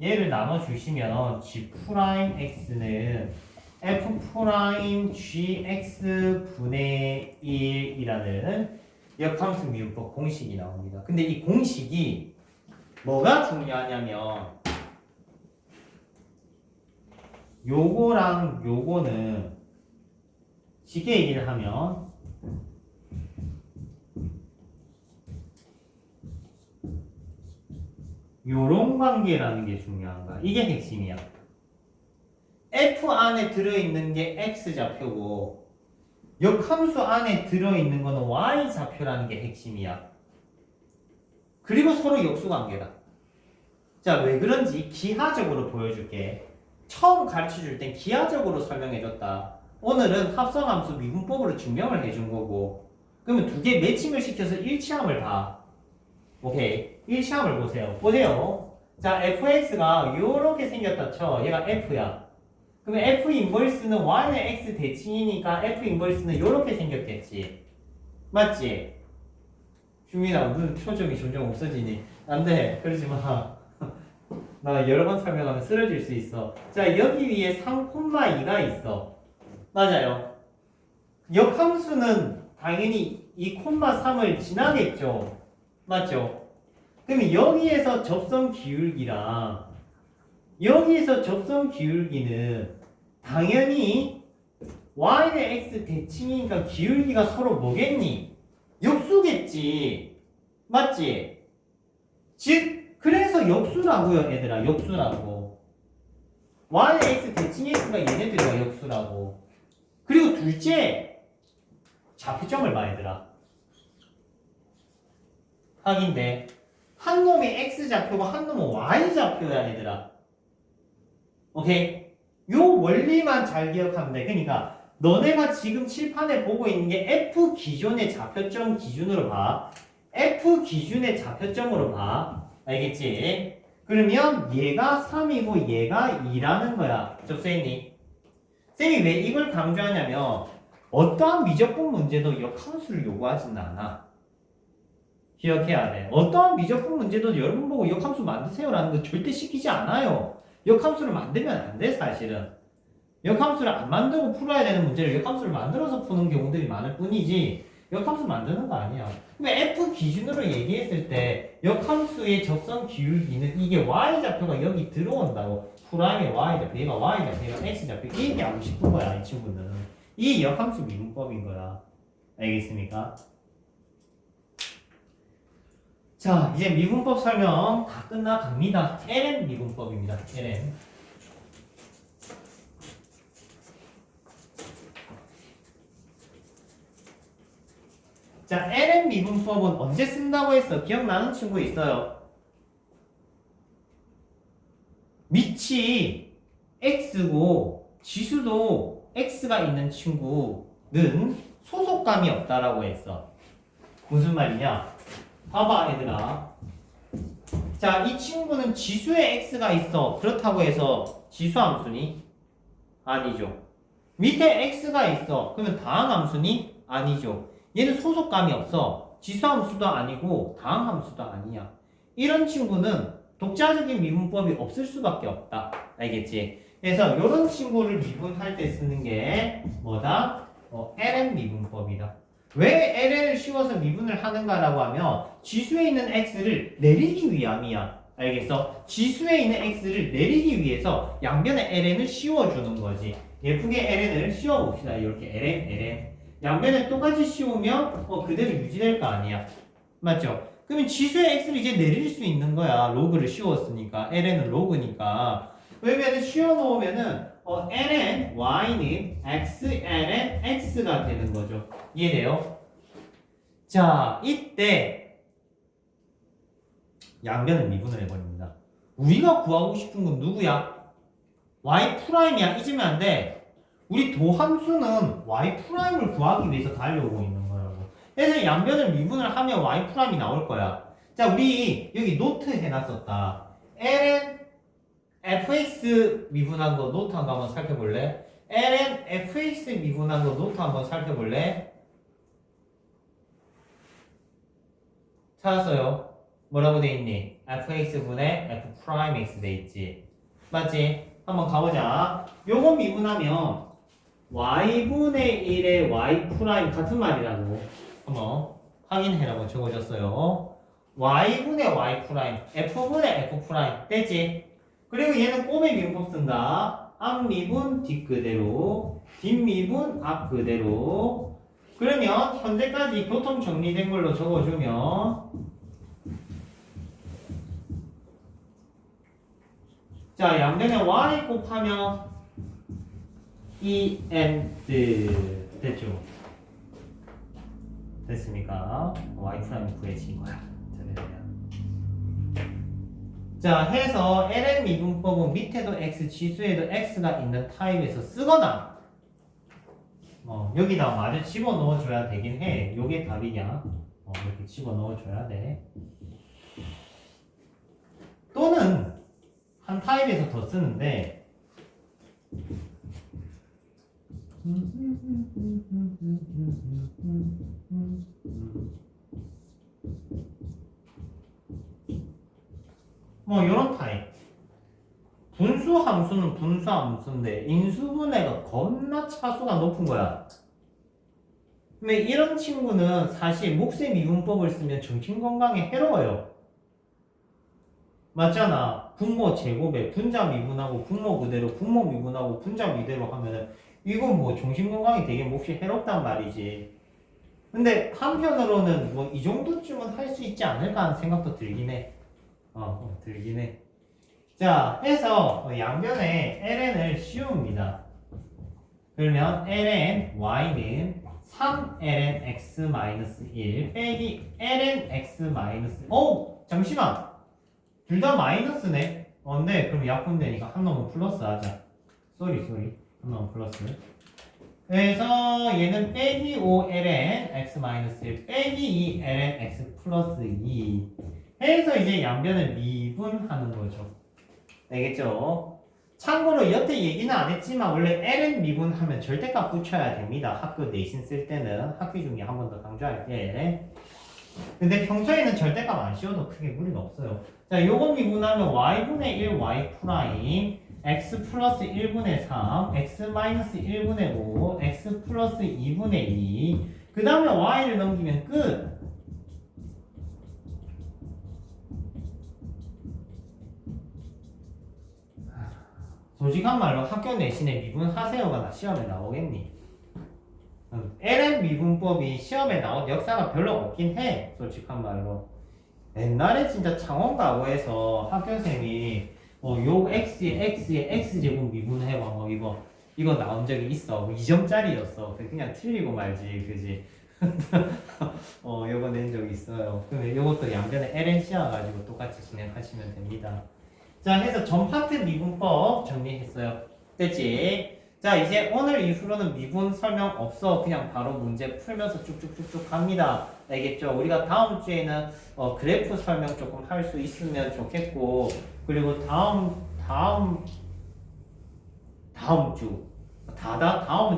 얘를 나눠주시면 g'x는 f'gx 분의 1이라는 역함수 미분법 공식이 나옵니다. 근데 이 공식이 뭐가 중요하냐면 요거랑 요거는 쉽게 얘기를 하면 요런 관계라는 게 중요한 거야. 이게 핵심이야. f 안에 들어있는 게 x 좌표고 역함수 안에 들어있는 거는 y 좌표라는 게 핵심이야. 그리고 서로 역수관계다. 자, 왜 그런지 기하적으로 보여줄게. 처음 가르쳐줄 땐 기하적으로 설명해줬다. 오늘은 합성함수 미분법으로 증명을 해준 거고 그러면 두 개 매칭을 시켜서 일치함을 봐. 오케이. 일치함을 보세요. 보세요. 자, fx가 요렇게 생겼다 쳐. 얘가 f야. 그러면 f 인버스는 y의 x 대칭이니까 f 인버스는 요렇게 생겼겠지. 맞지? 주민아, 눈 표정이 점점 없어지니. 안 돼. 그러지 마. 나 여러 번 설명하면 쓰러질 수 있어. 자, 여기 위에 3,2가 있어. 맞아요. 역함수는 당연히 이 콤마 3을 지나겠죠. 맞죠? 그러면 여기에서 접선 기울기랑 여기에서 접선 기울기는 당연히 y는 x 대칭이니까 기울기가 서로 뭐겠니? 역수겠지. 맞지? 즉 그래서 역수라고요, 얘들아. 역수라고. y는 x 대칭 x가 얘네들과 역수라고. 그리고 둘째 좌표점을 봐, 얘들아. 확인돼. 한 놈이 x 좌표고 한 놈은 y 좌표야, 얘들아. 오케이? 요 원리만 잘 기억하면 돼. 그러니까 너네가 지금 칠판에 보고 있는 게 F 기준의 좌표점 기준으로 봐. F 기준의 좌표점으로 봐. 알겠지? 그러면 얘가 3이고 얘가 2라는 거야. 접수했니? 쌤이 왜 이걸 강조하냐면 어떠한 미적분 문제도 역함수를 요구하지는 않아. 기억해야 돼. 어떠한 미적분 문제도 여러분 보고 역함수 만드세요라는 거 절대 시키지 않아요. 역함수를 만들면 안 돼, 사실은. 역함수를 안 만들고 풀어야 되는 문제를 역함수를 만들어서 푸는 경우들이 많을 뿐이지 역함수 만드는 거 아니야. 근데 F 기준으로 얘기했을 때 역함수의 접선 기울기는 이게 Y좌표가 여기 들어온다고. 프라임의 Y좌표, 얘가 Y좌표, 얘가 X좌표. 이 얘기하고 싶은 거야, 이 친구는. 이게 역함수 미분법인 거야. 알겠습니까? 자, 이제 미분법 설명 다 끝나갑니다. LM 미분법입니다. LM. 자, LM 미분법은 언제 쓴다고 했어? 기억나는 친구 있어요? 밑이 x고 지수도 x가 있는 친구는 소속감이 없다라고 했어. 무슨 말이냐? 봐봐, 얘들아. 자, 이 친구는 지수에 x가 있어. 그렇다고 해서 지수함수니? 아니죠. 밑에 x가 있어. 그러면 다항함수니? 아니죠. 얘는 소속감이 없어. 지수함수도 아니고 다항함수도 아니야. 이런 친구는 독자적인 미분법이 없을 수밖에 없다. 알겠지? 그래서 이런 친구를 미분할 때 쓰는 게 뭐다? LN 미분법이다. 왜 LN을 씌워서 미분을 하는가라고 하면 지수에 있는 x를 내리기 위함이야. 알겠어? 지수에 있는 x를 내리기 위해서 양변에 LN을 씌워주는 거지. 예쁘게 LN을 씌워봅시다. 이렇게 LN. 양변에 똑같이 씌우면 그대로 유지될 거 아니야. 맞죠? 그러면 지수의 x를 이제 내릴 수 있는 거야. 로그를 씌웠으니까. ln은 로그니까. 왜냐면 씌워놓으면은 ln y는 x ln x가 되는 거죠. 이해돼요? 자, 이때 양변을 미분을 해버립니다. 우리가 구하고 싶은 건 누구야? y 프라임이야. 잊으면 안 돼. 우리 도함수는 y'을 구하기 위해서 달려오고 있는 거라고. 그래서 양변을 미분을 하면 y' 나올 거야. 자, 우리 여기 노트 해놨었다. ln fx 미분한 거 노트 한번 살펴볼래? ln fx 미분한 거 노트 한번 살펴볼래? 찾았어요? 뭐라고 돼 있니? fx분의 f'x 돼 있지. 맞지? 한번 가보자. 요거 미분하면 y분의 1의 y' 같은 말이라고 한번 확인해라고 적어줬어요. y분의 y', f분의 f' 됐지? 그리고 얘는 꼬매 미분법 쓴다. 앞미분 뒷그대로, 뒷미분 앞그대로. 그러면 현재까지 교통 정리된 걸로 적어주면 자, 양변에 y 곱하면 END 됐죠? 됐습니까? y' 구해진 거야. 자, 해서 LN 미분법은 밑에도 x, 지수에도 x가 있는 타입에서 쓰거나 여기다 마저 집어넣어줘야 되긴 해. 요게 답이냐? 이렇게 집어넣어줘야 돼. 또는 한 타입에서 더 쓰는데 뭐 요런 타입. 분수 함수는 분수 함수인데 인수분해가 겁나 차수가 높은 거야. 근데 이런 친구는 사실 몫의 미분법을 쓰면 정신건강에 해로워요. 맞잖아. 분모 제곱에 분자 미분하고 분모 그대로 분모 미분하고 분자 미대로 하면은 이건 뭐 정신건강에 되게 몫이 해롭단 말이지. 근데 한편으로는 뭐 이 정도쯤은 할 수 있지 않을까 하는 생각도 들긴 해. 들긴 해. 자, 해서 양변에 ln을 씌웁니다. 그러면 ln y는 3ln x-1 빼기 ln x-, 잠시만! 둘 다 마이너스네? 네, 그럼 약분되니까 한 놈은 플러스 하자. 쏘리. 한 놈은 플러스. 그래서 얘는 빼기 5ln x-1 빼기 2ln x 플러스 2 해서 이제 양변을 미분하는 거죠. 알겠죠? 참고로 여태 얘기는 안 했지만 원래 ln 미분하면 절대값 붙여야 됩니다. 학교 내신 쓸 때는 학기 중에 한 번 더 강조할게. 근데 평소에는 절대값 안 씌워도 크게 무리가 없어요. 자, 요거 미분하면 y분의 1 y 프라임 x 플러스 1분의 3 x 마이너스 1분의 5 x 플러스 2분의 2 그 다음에 y를 넘기면 끝. 솔직한 말로 학교 내신에 미분하세요가 나 시험에 나오겠니? ln 미분법이 시험에 나온 역사가 별로 없긴 해. 솔직한 말로. 옛날에 진짜 창원가고에서 학교생이 요 x에 x제곱 미분해봐 뭐 이거 나온 적이 있어. 2점짜리였어. 그냥 틀리고 말지, 그지? 요거 낸 적이 있어요. 그러면 요것도 양변에 ln 씌워가지고 똑같이 진행하시면 됩니다. 자, 해서 전 파트 미분법 정리했어요. 됐지? 자, 이제 오늘 이후로는 미분 설명 없어. 그냥 바로 문제 풀면서 쭉쭉쭉쭉 갑니다. 알겠죠? 우리가 다음 주에는 그래프 설명 조금 할 수 있으면 좋겠고, 그리고 다음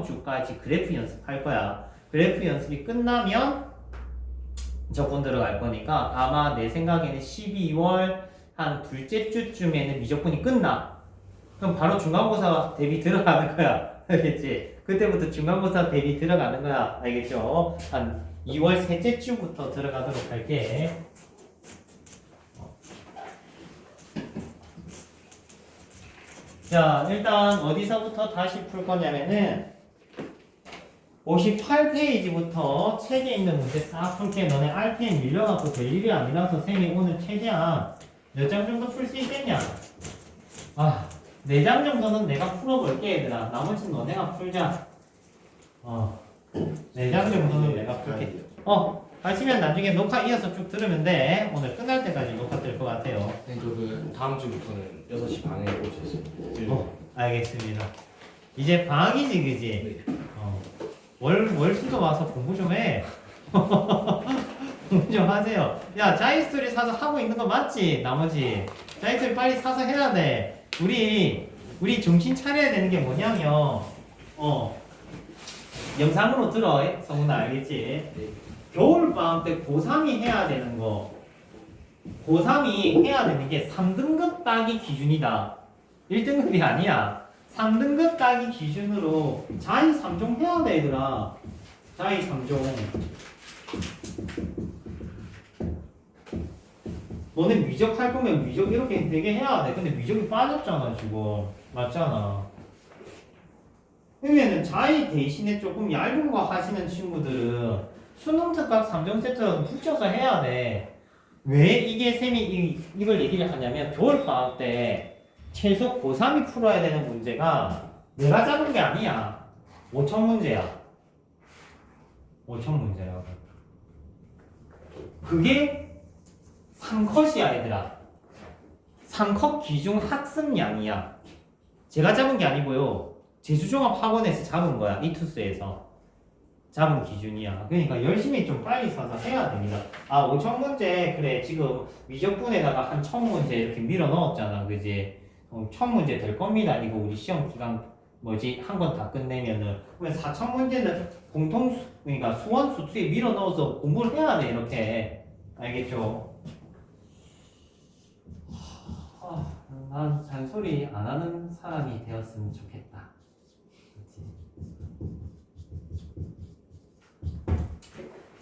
주까지 그래프 연습할 거야. 그래프 연습이 끝나면 저분 들어갈 거니까 아마 내 생각에는 12월 한 둘째 주쯤에는 미적분이 끝나. 그럼 바로 중간고사 대비 들어가는 거야. 알겠지? 그때부터 중간고사 대비 들어가는 거야. 알겠죠? 한 2월 셋째 주부터 들어가도록 할게. 자, 일단 어디서부터 다시 풀 거냐면은 58페이지부터 책에 있는 문제 싹 풀게. 너네 RPM 밀려갖고 될 일이 아니라서 쌤이 오늘 최대한 몇 장 정도 풀 수 있겠냐? 4장 정도는 내가 풀어볼게, 얘들아. 나머지는 너네가 풀자. 4장 정도는 내가 풀게. 하시면 나중에 녹화 이어서 쭉 들으면 돼. 오늘 끝날 때까지 녹화 될 것 같아요. 네, 저그 다음 주부터는 6시 반에 올 수 있어요. 알겠습니다. 이제 방학이지, 그지? 네. 월수도 와서 공부 좀 해. 공부 좀 하세요. 야, 자이스토리 사서 하고 있는 거 맞지? 나머지. 자이스토리 빨리 사서 해야 돼. 우리 정신 차려야 되는 게 뭐냐면, 영상으로 들어. 성훈아, 알겠지? 네. 겨울방학 때 고3이 해야 되는 거. 고3이 해야 되는 게 3등급 따기 기준이다. 1등급이 아니야. 3등급 따기 기준으로 자의 3종 해야 돼, 얘들아. 자의 3종. 너네 위적 할 거면 위적 이렇게 되게 해야 돼. 근데 위적이 빠졌잖아, 지금. 맞잖아. 그러면은 자의 대신에 조금 얇은 거 하시는 친구들은 수능 특각 3종 세트라도 붙여서 해야 돼. 왜 이게 쌤이 이걸 얘기를 하냐면 겨울방학 때 최소 고3이 풀어야 되는 문제가 내가 잡은 게 아니야. 5천 문제야. 5천 문제라고. 그게 3컷이야, 얘들아. 3컷 기준 학습량이야. 제가 잡은 게 아니고요. 제주종합학원에서 잡은 거야. 이투스에서 잡은 기준이야. 그러니까 열심히 좀 빨리 사서 해야 됩니다. 5천 문제 그래 지금 미적분에다가 한 1000문제 이렇게 밀어 넣었잖아, 그지? 1000문제 될 겁니다. 이거 우리 시험 기간 한 건 다 끝내면은. 그러면 4000문제는 그러니까 수원 수투에 밀어 넣어서 공부를 해야 돼, 이렇게. 알겠죠? 난 잔소리 안 하는 사람이 되었으면 좋겠다. 그렇지?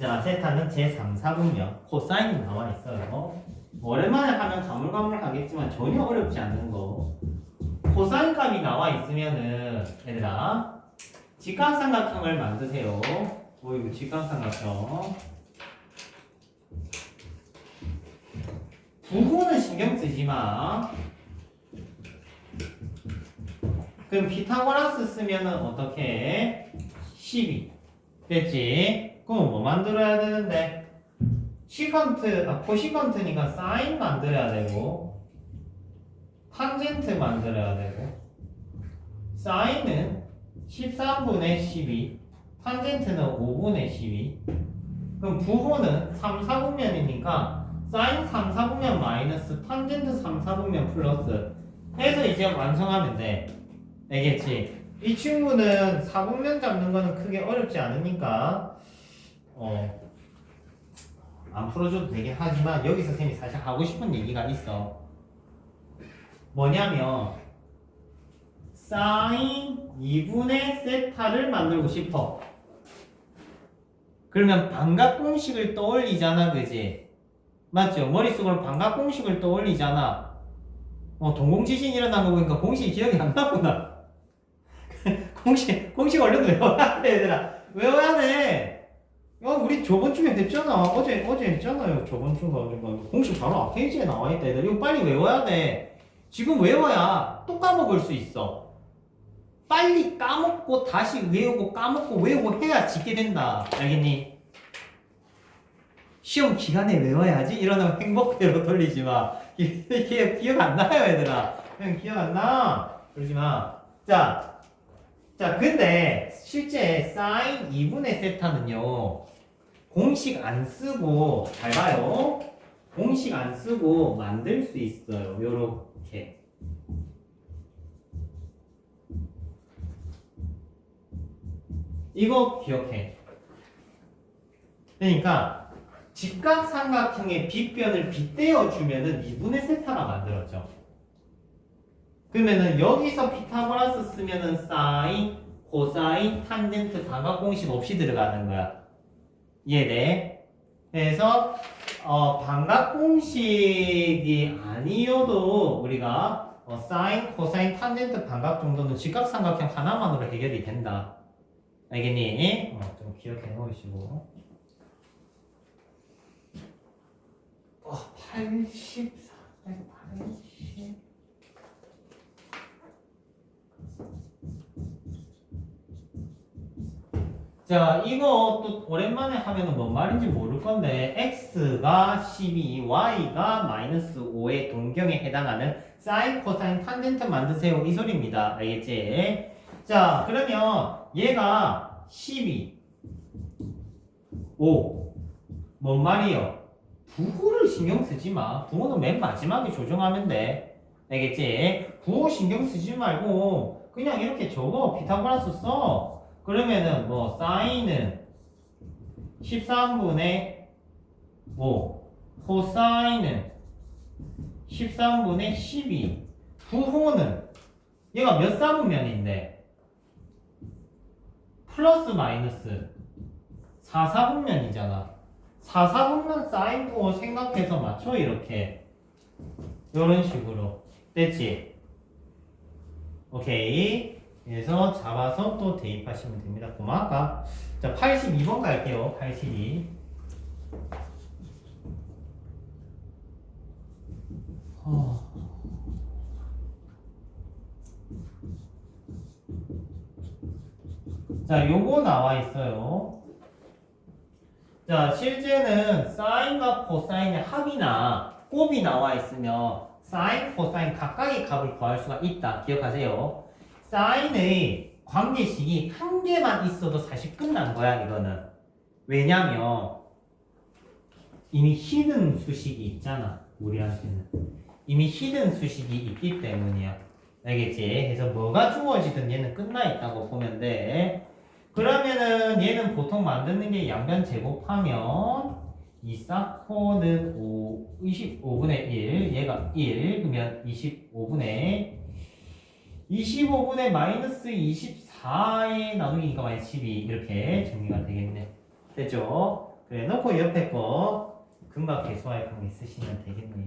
자, 세타는 제3, 4분면 코사인이 나와 있어요. 오랜만에 하면 가물가물하겠지만 전혀 어렵지 않은 거. 코사인 값이 나와 있으면은 얘들아 직각삼각형을 만드세요. 이거 직각삼각형. 부호는 신경 쓰지 마. 그럼 피타고라스 쓰면은 어떻게? 12. 됐지? 그럼 뭐 만들어야 되는데? 코시컨트니까 사인 만들어야 되고, 탄젠트 만들어야 되고, 사인은 13분의 12, 탄젠트는 5분의 12. 그럼 부호는 3, 4분면이니까 사인 3, 4분면 마이너스 탄젠트 3, 4분면 플러스 해서 이제 완성하면 돼. 알겠지? 이 친구는 4분면 잡는 거는 크게 어렵지 않으니까 안 풀어줘도 되긴 하지만 여기서 쌤이 사실 하고 싶은 얘기가 있어. 뭐냐면 사인 2분의 세타를 만들고 싶어. 그러면 반각공식을 떠올리잖아, 그지? 맞죠? 머릿속으로 반각공식을 떠올리잖아. 동공지진 일어난 거 보니까 공식이 기억이 안 나구나. 공식 얼른 외워야 돼, 얘들아. 외워야 돼. 우리 저번 주에 했잖아. 어제 했잖아요. 저번 주가 공식 바로 앞 페이지에 나와 있다, 얘들아. 이거 빨리 외워야 돼. 지금 외워야 또 까먹을 수 있어. 빨리 까먹고 다시 외우고 까먹고 외우고 해야 짓게 된다. 알겠니? 시험 기간에 외워야지. 이러면 행복대로 돌리지 마. 기억 안 나요, 얘들아. 그냥 기억 안 나. 그러지 마. 자, 근데 실제 사인 2분의 세타는요. 공식 안 쓰고 잘 봐요. 공식 안 쓰고 만들 수 있어요. 요렇게. 이거 기억해. 그러니까 직각삼각형의 빗변을 빗대어 주면은 2분의 세타가 만들어져. 그러면은 여기서 피타고라스 쓰면은 사인, 코사인, 탄젠트 반각공식 없이 들어가는 거야. 이해돼? 그래서 반각공식이 아니어도 우리가 사인, 코사인, 탄젠트 반각 정도는 직각삼각형 하나만으로 해결이 된다. 알겠니? 좀 기억해 놓으시고. 84, 80. 자, 이거 또 오랜만에 하면은 뭔 말인지 모를 건데, x가 12, y가 마이너스 5의 동경에 해당하는 사인, 코사인, 탄젠트 만드세요. 이 소리입니다. 알겠지? 자, 그러면 얘가 12, 5. 뭔 말이요? 부호를 신경 쓰지 마. 부호는 맨 마지막에 조정하면 돼. 알겠지? 부호 신경 쓰지 말고 그냥 이렇게 적어. 피타고라스 써. 그러면은 사인은 13분의 5, 코사인은 13분의 12. 부호는 얘가 몇 사분면인데? 플러스 마이너스 4, 4분면이잖아. 4, 4분면 사인 부호 생각해서 맞춰. 이렇게 이런 식으로. 됐지? 오케이. 그래서 잡아서 또 대입하시면 됩니다. 고마까. 자, 82번 갈게요. 82. 자, 요거 나와 있어요. 자, 실제는 사인과 코사인의 합이나 곱이 나와 있으면 사인, 코사인 각각의 값을 구할 수가 있다. 기억하세요. 사인의 관계식이 한 개만 있어도 사실 끝난 거야, 이거는. 왜냐면 이미 히든 수식이 있잖아, 우리한테는. 이미 히든 수식이 있기 때문이야. 알겠지? 그래서 뭐가 주어지든 얘는 끝나 있다고 보면 돼. 그러면은 얘는 보통 만드는 게 양변 제곱하면 24 코는 25분의 1 얘가 1 그러면 25분의 마이너스 24에 나누기니까 마이너스 12 이렇게 정리가 되겠네. 됐죠? 그래 놓고 옆에 거 금방 계수할 거 쓰시면 되겠네.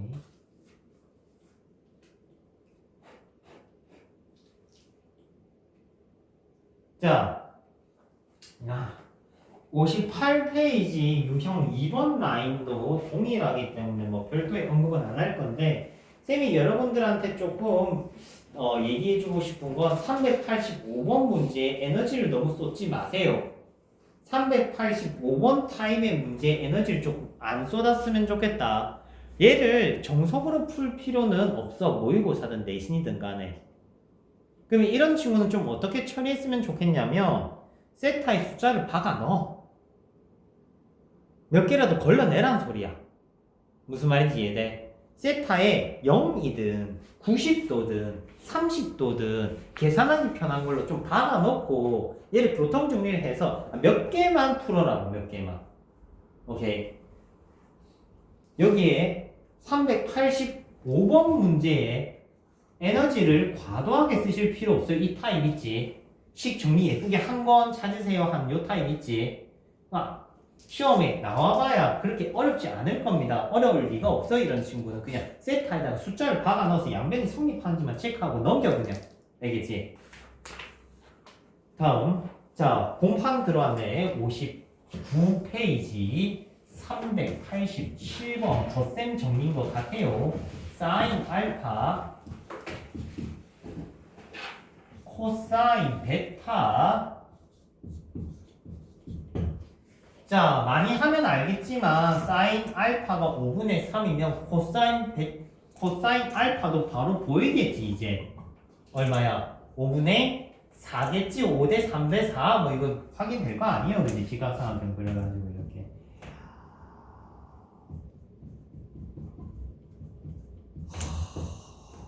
자, 58페이지 유형 2번 라인도 동일하기 때문에 뭐 별도의 언급은 안 할 건데 쌤이 여러분들한테 조금 얘기해주고 싶은 건 385번 문제에 에너지를 너무 쏟지 마세요. 385번 타입의 문제에 에너지를 조금 안 쏟았으면 좋겠다. 얘를 정석으로 풀 필요는 없어. 모의고사든 내신이든 간에. 그러면 이런 친구는 좀 어떻게 처리했으면 좋겠냐면 세타의 숫자를 박아 넣어. 몇 개라도 걸러내란 소리야. 무슨 말인지 이해돼? 세타에 0이든 90도든 30도든 계산하기 편한 걸로 좀 박아 넣고 얘를 교통 정리를 해서 몇 개만 풀어라고. 몇 개만. 오케이. 여기에 385번 문제에 에너지를 과도하게 쓰실 필요 없어요. 이 타입 있지. 식 정리 예쁘게 한 건 찾으세요. 한 요 타입 있지. 시험에 나와봐야 그렇게 어렵지 않을 겁니다. 어려울 리가 없어. 이런 친구는 그냥 세타에다가 숫자를 박아 넣어서 양변이 성립하는지만 체크하고 넘겨 그냥. 알겠지? 다음 자 곰팡 들어왔네. 59페이지 387번 덧셈 정리인 것 같아요. 사인 알파 코사인 베타. 자 많이 하면 알겠지만 사인 알파가 5분의 3이면 코사인 알파도 바로 보이겠지. 이제 얼마야? 5분의 4겠지. 5대 3대 4 뭐 이거 확인될 거 아니에요. 그지? 지각상한편 그려가지고 이렇게.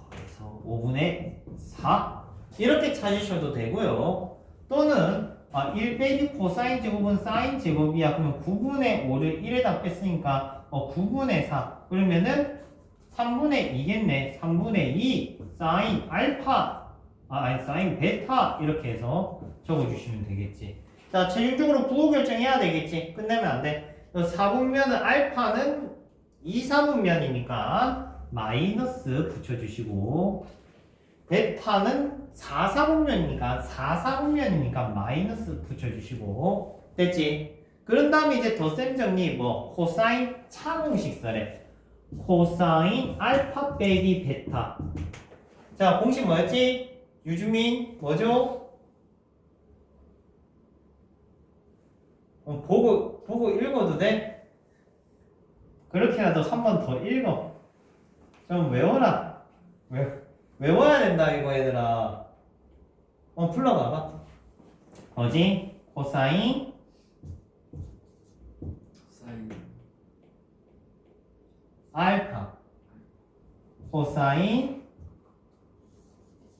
그래서 5분의 4 이렇게 찾으셔도 되고요. 또는 1 빼기 코사인 제곱은 사인 제곱이야. 그러면 9분의 5를 1에다 뺐으니까 9분의 4 그러면은 3분의 2겠네. 3분의 2 사인 알파 아니 사인 베타 이렇게 해서 적어주시면 되겠지. 자 최종적으로 부호 결정해야 되겠지. 끝내면 안 돼. 4분면은 알파는 2, 4분면이니까 마이너스 붙여주시고 베타는 4, 4분면이니까 4, 4분면이니까 마이너스 붙여주시고 됐지? 그런 다음에 이제 덧셈 정리 뭐 코사인 차공식 써래. 코사인 알파 빼기 베타. 자 공식 뭐였지? 유주민 뭐죠? 보고 읽어도 돼? 그렇게라도 한 번 더 읽어. 좀 외워라. 외워야 된다 이거 얘들아. 불러봐봐. 뭐지? 코사인 알파 코사인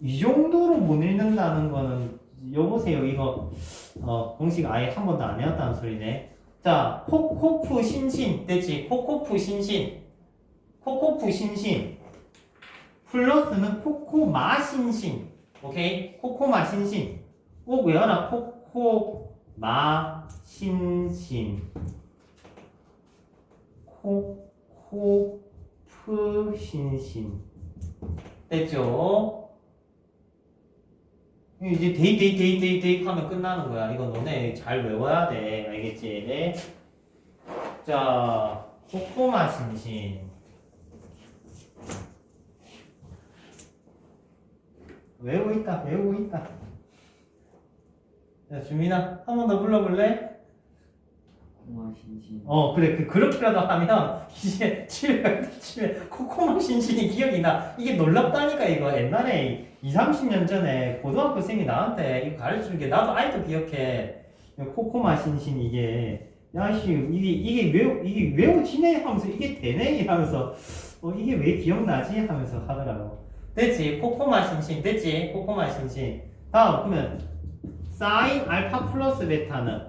이 정도로 못 읽는다는 거는 여보세요 이거 공식 아예 한 번도 안 해왔다는 소리네. 자 코코프 신신 됐지? 코코프 신신 플러스는 코코마 신신. 오케이? 코코마 신신 꼭 외워라. 코코마 신신 코코프 신신 됐죠? 이제 데이 하면 끝나는 거야. 이거 너네 잘 외워야 돼. 알겠지? 자, 코코마 신신. 외우고 있다. 야, 주민아, 한 번 더 불러볼래? 코코마 신신. 그래. 그렇게라도 하면 이제 집에 코코마 신신이 기억이 나. 이게 놀랍다니까, 이거. 옛날에 30년 전에 고등학교 쌤이 나한테 이거 가르쳐준 게 나도 아직도 기억해. 코코마 신신 이게. 야씨, 이게 외워지네 하면서 이게 되네 하면서 이게 왜 기억나지 하면서 하더라고. 됐지? 코코마 신신. 됐지? 코코마 신신. 다음, 그러면 사인 알파 플러스 베타는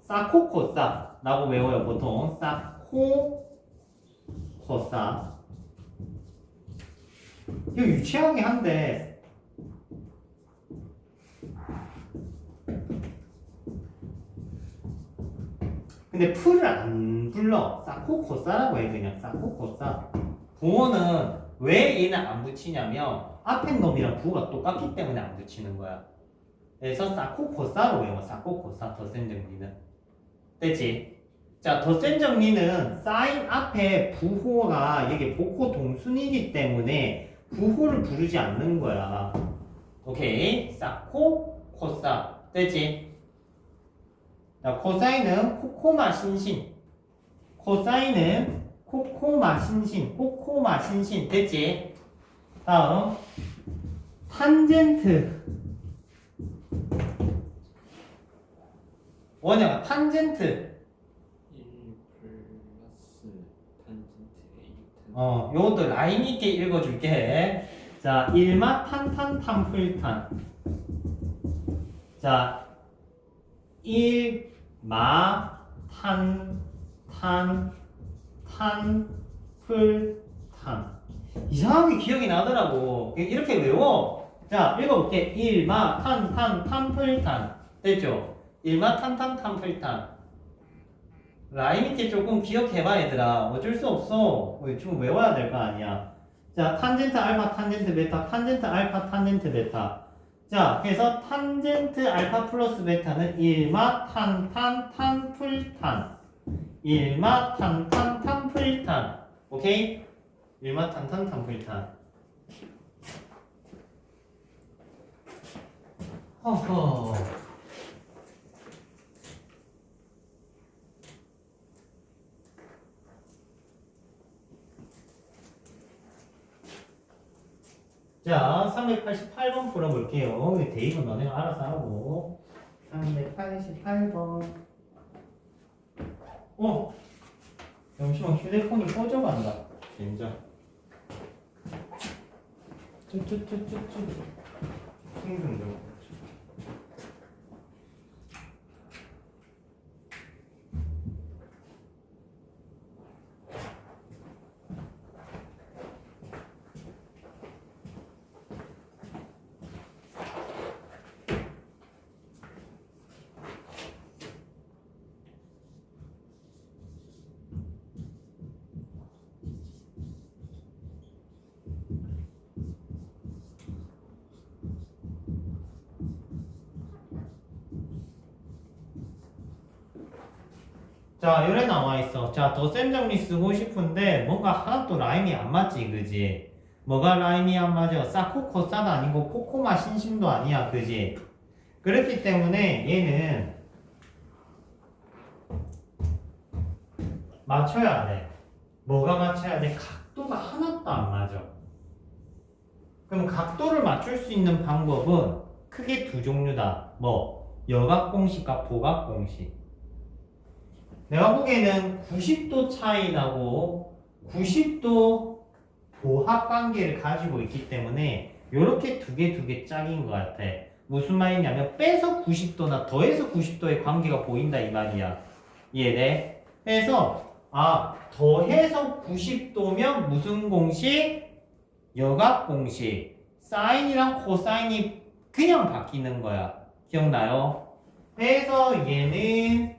사코 코사라고 외워요. 보통 사코 코사. 이거 유치하긴 한데 근데 풀을 안 불러. 사코 코사라고 해. 그냥 사코 코사. 부호는 왜 얘는 안 붙이냐면 앞에 놈이랑 부호가 똑같기 때문에 안 붙이는 거야. 그래서 사코 코사로 외워. 사코 코사. 더 센 정리는 됐지? 자, 더 센 정리는 사인 앞에 부호가 이게 복호 동순이기 때문에 부호를 부르지 않는 거야. 오케이. 사코 코사. 됐지? 자, 코사인은 코코마 신신. 코사인은 코코마 신신. 코코마 신신. 됐지? 다음 탄젠트. 원영아, 탄젠트. 1 플러스 탄젠트 A 요것도 라인 있게 읽어줄게. 자, 일마 탄탄 탄풀탄. 자, 일마 탄탄 탄풀탄. 이상하게 기억이 나더라고. 이렇게 외워. 자, 읽어볼게. 일마 탄탄 탄풀탄. 됐죠? 일마 탄탄 탄풀탄. 라인 밑에 조금 기억해봐 얘들아. 어쩔 수 없어. 좀 외워야 될 거 아니야. 자, 탄젠트 알파 탄젠트 베타 탄젠트 알파 탄젠트 베타. 자, 그래서 탄젠트 알파 플러스 베타는 일마 탄탄 탄풀탄. 일마 탄탄 탄풀탄. 오케이? 일마 탄탄 탄풀탄. 허허. 자, 388번 풀어볼게요. 대입은 너네가 알아서 하고. 388번. 잠시만, 휴대폰이 꺼져간다. 진짜. 충전 좀. 자, 요래 나와 있어. 자, 더 센 정리 쓰고 싶은데 뭔가 하나도 라임이 안 맞지, 그지? 뭐가 라임이 안 맞아? 사코코사도 아니고 코코마 신심도 아니야, 그지? 그렇기 때문에 얘는 맞춰야 돼. 뭐가 맞춰야 돼? 각도가 하나도 안 맞아. 그럼 각도를 맞출 수 있는 방법은 크게 두 종류다. 뭐? 여각공식과 보각공식. 내가 보기에는 90도 차이 나고 90도 보합 관계를 가지고 있기 때문에 이렇게 두 개 짝인 것 같아. 무슨 말이냐면 빼서 90도나 더해서 90도의 관계가 보인다 이 말이야. 이해돼? 그래서 더해서 90도면 무슨 공식? 여각 공식. 사인이랑 코사인이 그냥 바뀌는 거야. 기억나요? 그래서 얘는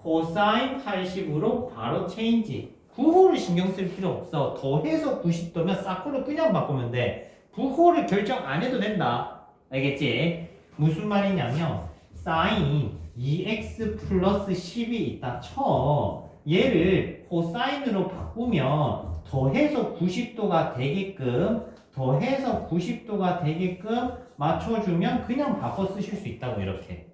코사인 80으로 바로 체인지. 부호를 신경 쓸 필요 없어. 더해서 90도면 사코로 그냥 바꾸면 돼. 부호를 결정 안 해도 된다. 알겠지? 무슨 말이냐면 사인 2x 플러스 10이 있다 쳐. 얘를 코사인으로 바꾸면 더해서 90도가 되게끔 맞춰주면 그냥 바꿔 쓰실 수 있다고 이렇게.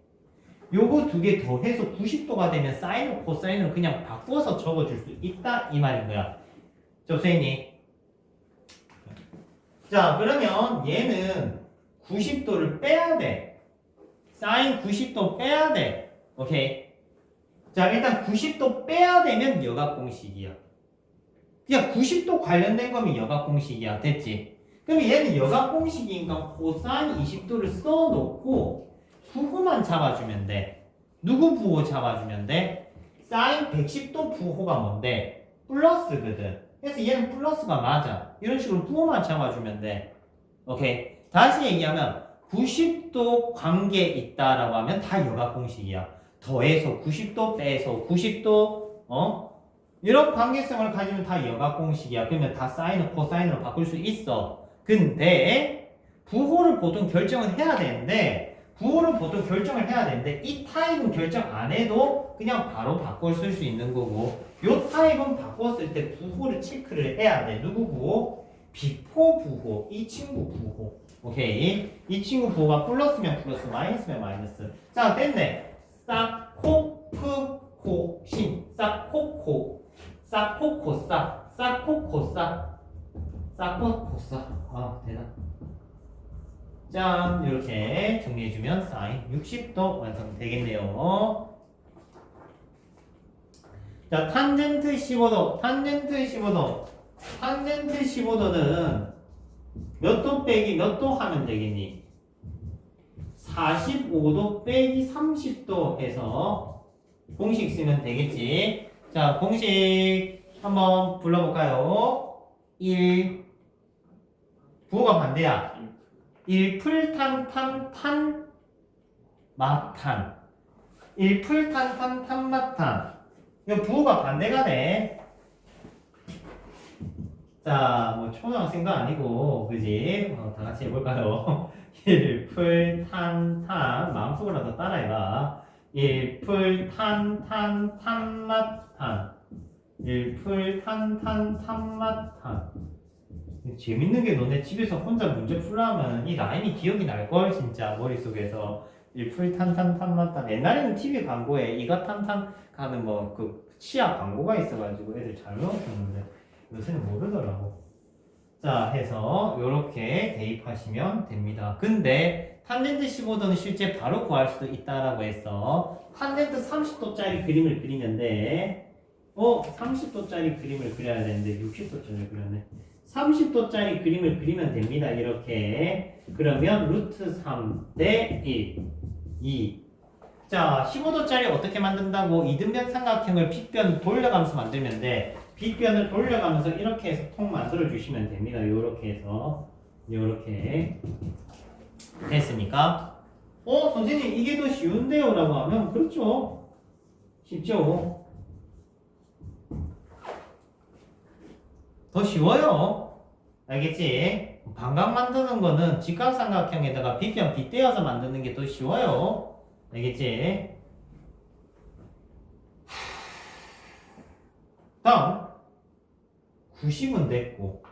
요거 두 개 더해서 90도가 되면 사인을 코사인을 그냥 바꿔서 적어줄 수 있다 이 말인 거야. 접수했니? 자, 그러면 얘는 90도를 빼야 돼. 사인 90도 빼야 돼. 오케이. 자, 일단 90도 빼야 되면 여각공식이야. 그냥 90도 관련된 거면 여각공식이야. 됐지? 그럼 얘는 여각공식이니까 코사인 20도를 써놓고 부호만 잡아주면 돼. 누구 부호 잡아주면 돼? 사인 110도 부호가 뭔데? 플러스거든. 그래서 얘는 플러스가 맞아. 이런 식으로 부호만 잡아주면 돼. 오케이. 다시 얘기하면 90도 관계에 있다라고 하면 다 여각 공식이야. 더해서 90도 빼서 90도 이런 관계성을 가지면 다 여각 공식이야. 그러면 다 사인을 코사인으로 바꿀 수 있어. 근데 부호를 보통 결정을 해야 되는데 이 타입은 결정 안 해도 그냥 바로 바꿔 쓸 수 있는 거고 요 타입은 바꿨을 때 부호를 체크를 해야 돼. 누구 부호? 비포 부호. 이 친구 부호. 오케이. 이 친구 부호가 플러스면 플러스 마이너스면 마이너스. 자 됐네. 싹코프코신 싹코코 싹코코싸 싹코코싸 싹코코싸. 아 대단. 짠 이렇게 정리해주면 사인 60도 완성되겠네요. 자 탄젠트 15도 탄젠트 15도는 몇 도 빼기 몇 도 하면 되겠니? 45도 빼기 30도 해서 공식 쓰면 되겠지. 자 공식 한번 불러볼까요? 1 부호가 반대야. 1풀탄탄탄 마탄 1풀탄탄탄 마탄. 이거 부호가 반대가 돼. 자, 뭐 초등학생도 아니고, 그지? 다 같이 해볼까요? 1풀탄탄 마음속으로라도 따라해봐. 1풀탄탄 탄마탄 1풀탄탄 탄마탄. 재밌는 게 너네 집에서 혼자 문제 풀라면 이 라인이 기억이 날걸 진짜 머릿속에서. 1풀탄탄 탄마탄. 옛날에는 TV 광고에 이가탄탄 가는 뭐 그 치아 광고가 있어가지고 애들 잘 외웠었는데 요새는 모르더라고. 자 해서 요렇게 대입하시면 됩니다. 근데 탄젠트 15도는 실제 바로 구할 수도 있다라고 했어. 탄젠트 30도짜리 그림을 그리면 돼. 30도짜리 그림을 그려야 되는데 60도짜리 그렸네. 30도짜리 그림을 그리면 됩니다. 이렇게. 그러면 루트 3 대 1 2. 자 15도짜리 어떻게 만든다고? 이등변 삼각형을 빗변 돌려가면서 만들면 돼. 빗변을 돌려가면서 이렇게 해서 통 만들어 주시면 됩니다. 요렇게 해서 요렇게 됐으니까 선생님 이게 더 쉬운데요 라고 하면 그렇죠. 쉽죠. 더 쉬워요. 알겠지? 반각 만드는 거는 직각삼각형에다가 빗변 빗대어서 만드는 게 더 쉬워요. 알겠지? 다음 90은 됐고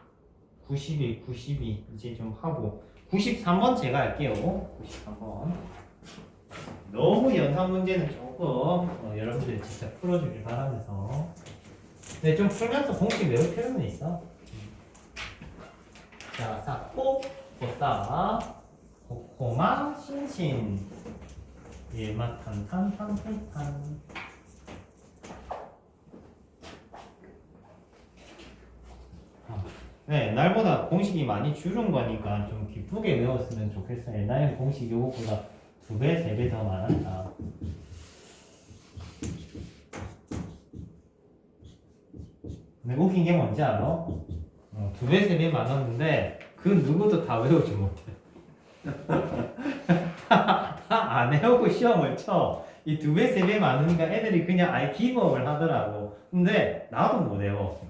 91, 92 이제 좀 하고 93번 제가 할게요. 93번 너무 연상 문제는 조금 여러분들이 직접 풀어주길 바라면서 근데 좀 풀면서 공식 외울 필요는 있어. 자, 사코, 고싸, 고코마, 신신 일마 탄탄탄탄탄. 네, 날보다 공식이 많이 줄은 거니까 좀 기쁘게 외웠으면 좋겠어요. 옛날에는 공식 요것보다 2배, 3배 더 많았다. 근데 웃긴 게 뭔지 알아? 2배, 3배 많았는데 그 누구도 다 외우지 못해. 다 안 외우고 시험을 쳐. 이 2배, 3배 많으니까 애들이 그냥 아예 기부업을 하더라고. 근데 나도 못 외워.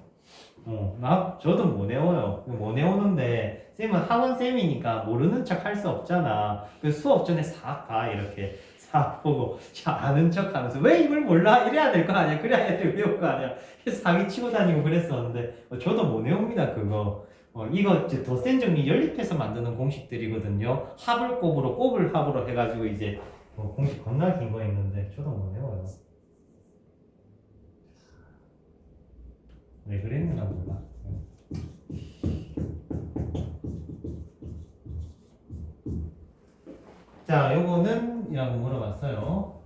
저도 못 외워요. 못 외우는데 쌤은 학원쌤이니까 모르는 척 할 수 없잖아. 그 수업 전에 싹 봐. 이렇게 싹 보고 자 아는 척 하면서 왜 이걸 몰라? 이래야 될 거 아니야. 그래야 애들 외울 거 아니야. 그래서 사기 치고 다니고 그랬었는데 저도 못 외웁니다. 그거. 이거 이제 더 센 정리 연립해서 만드는 공식들이거든요. 합을 곱으로 곱을 합으로 해가지고 이제 공식 겁나 긴 거 있는데 저도 못 외워요. 왜 그랬는가 몰라. 자, 요거는 이라고 물어봤어요.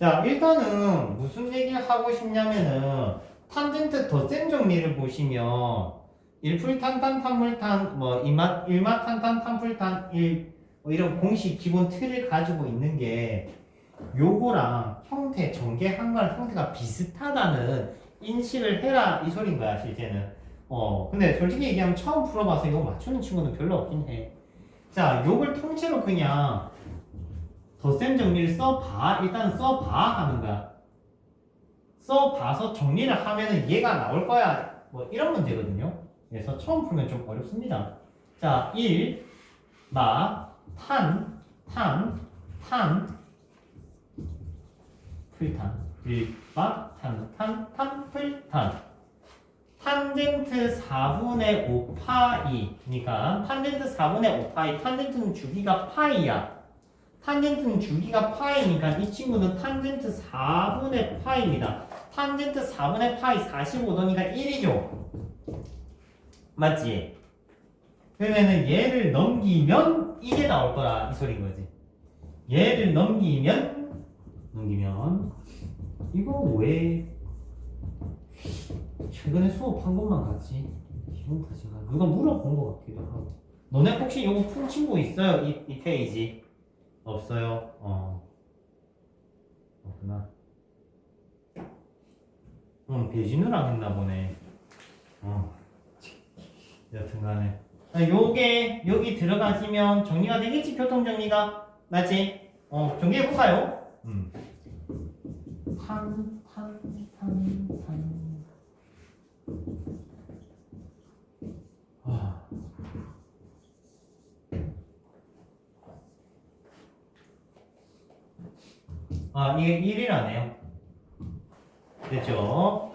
자, 일단은 무슨 얘기를 하고 싶냐면은 탄젠트 더 센 정리를 보시면 1풀탄탄 탄물탄 뭐 1마탄탄 탄풀탄 1 이런 공식 기본 틀을 가지고 있는 게 요거랑 형태 전개한 거랑 형태가 비슷하다는 인식을 해라 이 소린 거야 실제는. 근데 솔직히 얘기하면 처음 풀어봐서 이거 맞추는 친구는 별로 없긴 해. 자, 요걸 통째로 그냥 덧셈 정리를 써봐. 일단 써봐 하는 거야. 써봐서 정리를 하면은 얘가 나올 거야. 뭐 이런 문제거든요. 그래서 처음 풀면 좀 어렵습니다. 자, 1, 탄, 풀탄, 풀탄. 탄젠트 4분의 5파이. 그러니까 탄젠트 4분의 5파이. 탄젠트는 주기가 파이야. 탄젠트는 주기가 파이니까 이 친구는 탄젠트 4분의 파이입니다. 탄젠트 4분의 파이 45도니까 1이죠. 맞지? 그러면은 얘를 넘기면 이게 나올 거라 이 소린 거지. 얘를 넘기면 이거 왜 최근에 수업한 것만 같지? 기분 탓인가? 누가 물어본 것 같기도 하고. 너네 혹시 이거 푼 친구 있어요? 이 페이지? 없어요? 없구나. 배진우랑 했나 보네. 여튼간에 요게 여기 들어가시면 정리가 되겠지? 교통정리가 맞지? 정리해볼까요? 탄 이게 1이라네요. 됐죠?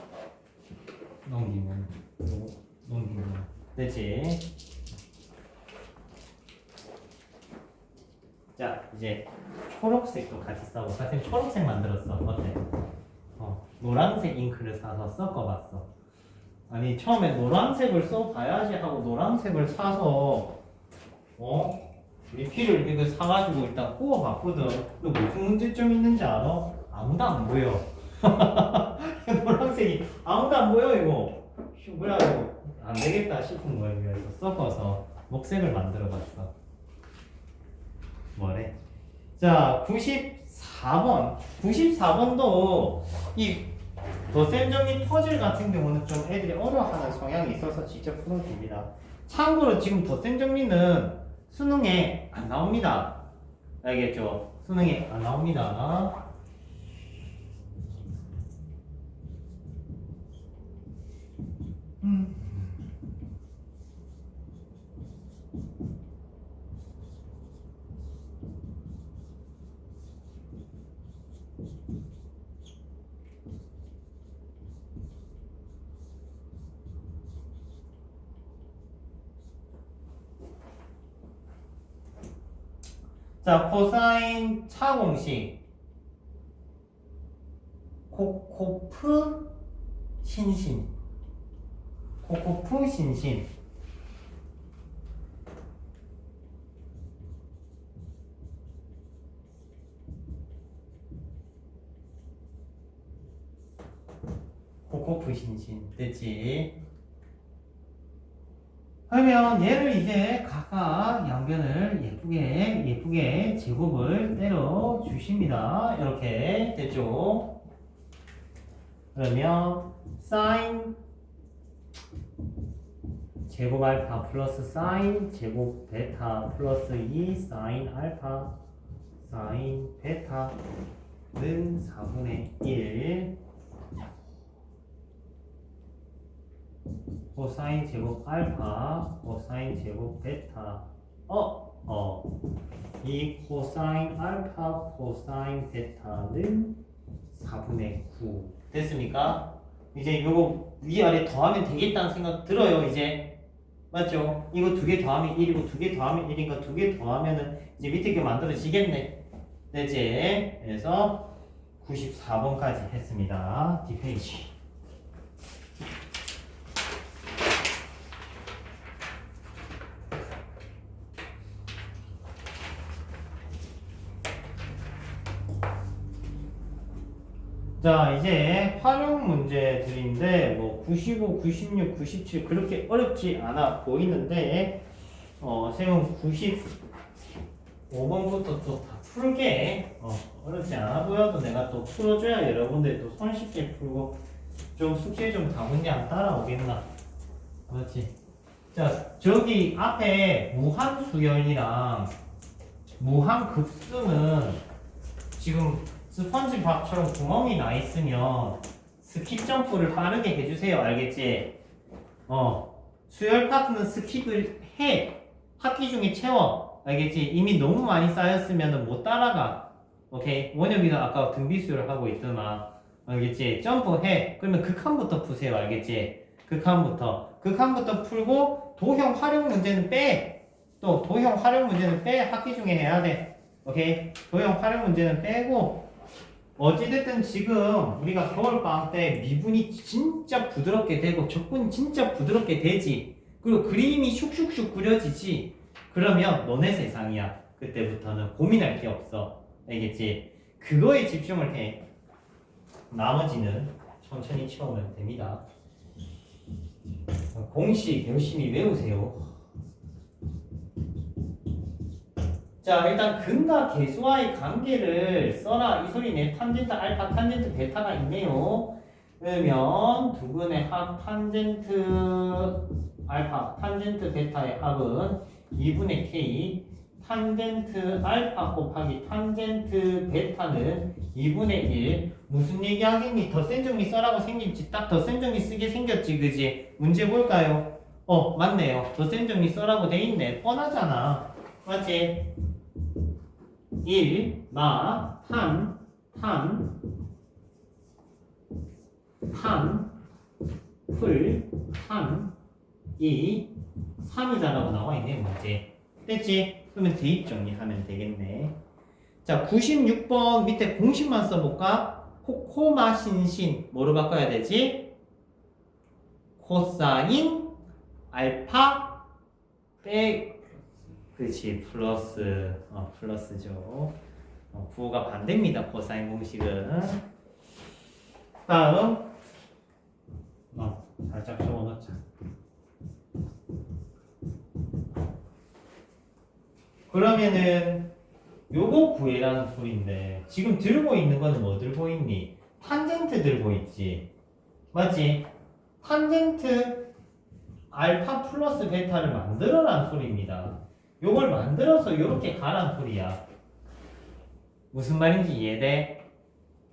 넘기면 됐지? 자, 이제 초록색도 같이 써볼까? 선생님 초록색 만들었어. 어때? 노란색 잉크를 사서 섞어봤어. 아니 처음에 노란색을 써봐야지 하고 노란색을 사서 리필을 이거 사가지고 일단 구워봤거든. 근데 무슨 문제점 있는지 알아? 아무도 안 보여. 노란색이 아무도 안 보여 이거. 그래가지고 안 되겠다 싶은 거야. 그래서 섞어서 녹색을 만들어봤어. 뭐래? 자, 94번. 94번도 이 덧셈 정리 퍼즐 같은 경우는 좀 애들이 어려워하는 성향이 있어서 직접 풀어줍니다. 참고로 지금 덧셈 정리는 수능에 안 나옵니다. 알겠죠? 수능에 안 나옵니다. 자, 코사인 차공식 코코프 신신 코코프 신신 됐지? 그러면 얘를 이제 각각 양변을 예쁘게 제곱을 때려 주십니다. 이렇게 됐죠? 그러면 사인 제곱 알파 플러스 사인 제곱 베타 플러스 2 사인 알파 사인 베타는 4분의 1 코사인 제곱 알파 코사인 제곱 베타 이 코사인 알파 코사인 베타는 4분의 9 됐습니까? 이제 요거 위아래 더하면 되겠다는 생각 들어요 이제 맞죠? 이거 두 개 더하면 1이고 두 개 더하면 1인가 두 개 더하면은 이제 밑에 게 만들어지겠네 됐지? 그래서 94번까지 했습니다. 뒷페이지 자 이제 활용 문제들인데 뭐 95, 96, 97 그렇게 어렵지 않아 보이는데 쌤은 5번부터 또 다 풀게. 어렵지 않아 보여도 내가 또 풀어줘야 여러분들 또 손쉽게 풀고 좀 숙제 좀 다 문제 안 따라오겠나. 그렇지. 자, 저기 앞에 무한수열이랑 무한급수는 지금 스펀지밥처럼 구멍이 나 있으면 스킵 점프를 빠르게 해주세요. 알겠지? 수열 파트는 스킵을 해. 학기 중에 채워. 알겠지? 이미 너무 많이 쌓였으면 못 따라가. 오케이? 원혁이가 아까 등비수열 하고 있더만. 알겠지? 점프해. 그러면 극한부터 푸세요. 알겠지? 극한부터 풀고 도형 활용 문제는 빼. 또 도형 활용 문제는 빼. 학기 중에 해야 돼. 오케이? 도형 활용 문제는 빼고 어찌됐든 지금 우리가 겨울방학 때 미분이 진짜 부드럽게 되고 적분이 진짜 부드럽게 되지. 그리고 그림이 슉슉슉 그려지지. 그러면 너네 세상이야. 그때부터는 고민할 게 없어. 알겠지? 그거에 집중을 해. 나머지는 천천히 채우면 됩니다. 공식 열심히 외우세요. 자, 일단 근과 계수와의 관계를 써라. 이 소리네. 탄젠트 알파, 탄젠트 베타가 있네요. 그러면 두근의 합 탄젠트 알파, 탄젠트 베타의 합은 2분의 k. 탄젠트 알파 곱하기 탄젠트 베타는 2분의 1. 무슨 얘기 하겠니? 덧셈 정리 써라고 생겼지. 딱 덧셈 정리 쓰게 생겼지. 그지? 문제 볼까요? 맞네요. 덧셈 정리 써라고 돼 있네. 뻔하잖아. 맞지? 1, 마, 탄, 2, 3이다라고 나와 있네, 문제. 됐지? 그러면 대입 정리하면 되겠네. 자, 96번 밑에 공식만 써볼까? 코코마 신신. 뭐로 바꿔야 되지? 코사인 알파 그렇지, 플러스. 플러스죠. 부호가 반대입니다. 코사인 공식은. 다음. 살짝 적어놓자. 그러면은 요거 구해라는 소리인데 지금 들고 있는 거는 뭐 들고 있니? 탄젠트 들고 있지. 맞지? 탄젠트 알파 플러스 베타를 만들어라는 소리입니다. 요걸 만들어서 요렇게 가라는 소리야. 무슨 말인지 이해돼?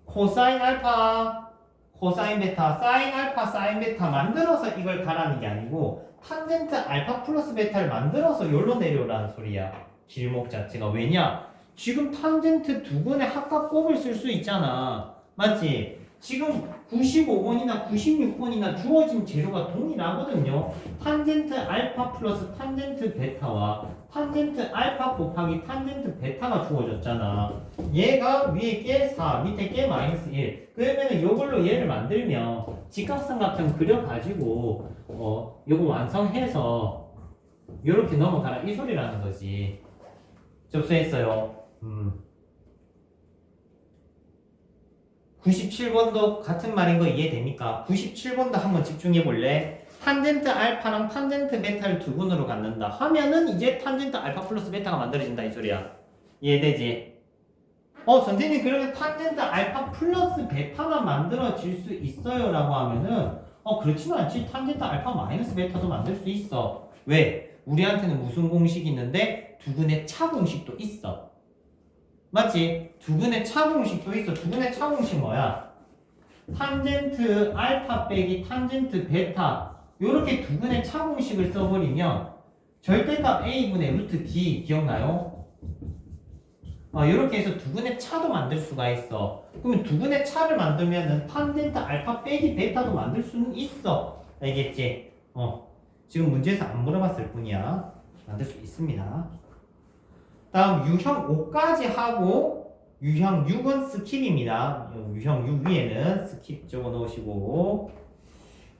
코사인 알파, 코사인 베타, 사인 알파, 사인 베타 만들어서 이걸 가라는 게 아니고 탄젠트 알파 플러스 베타를 만들어서 요로 내려오라는 소리야. 길목 자체가. 왜냐? 지금 탄젠트 두근의 합과 곱을 쓸 수 있잖아. 맞지? 지금 95번이나 96번이나 주어진 재료가 동일하거든요. 탄젠트 알파 플러스 탄젠트 베타와 탄젠트 알파 곱하기 탄젠트 베타가 주어졌잖아. 얘가 위에 께 4, 밑에 께 마이너스 1. 그러면은 요걸로 얘를 만들면 직각삼각형 그려가지고 요거 완성해서 요렇게 넘어가라 이 소리라는 거지. 접수했어요. 97번도 같은 말인 거 이해됩니까? 97번도 한번 집중해 볼래? 탄젠트 알파랑 탄젠트 베타를 두 분으로 갖는다 하면은 이제 탄젠트 알파 플러스 베타가 만들어진다 이 소리야. 이해되지? 선생님 그러면 탄젠트 알파 플러스 베타만 만들어질 수 있어요 라고 하면은 그렇지는 않지. 탄젠트 알파 마이너스 베타도 만들 수 있어. 왜? 우리한테는 무슨 공식이 있는데 두근의 차 공식도 있어. 맞지? 두근의 차 공식도 있어. 두근의 차 공식 뭐야? 탄젠트 알파 빼기 탄젠트 베타. 요렇게 두근의 차 공식을 써버리면 절대값 a분의 루트 d 기억나요? 요렇게 해서 두근의 차도 만들 수가 있어. 그러면 두근의 차를 만들면은 탄젠트 알파 빼기 베타도 만들 수는 있어. 알겠지? 지금 문제에서 안 물어봤을 뿐이야. 만들 수 있습니다. 다음 유형 5까지 하고 유형 6은 스킵입니다. 유형 6 위에는 스킵 적어 놓으시고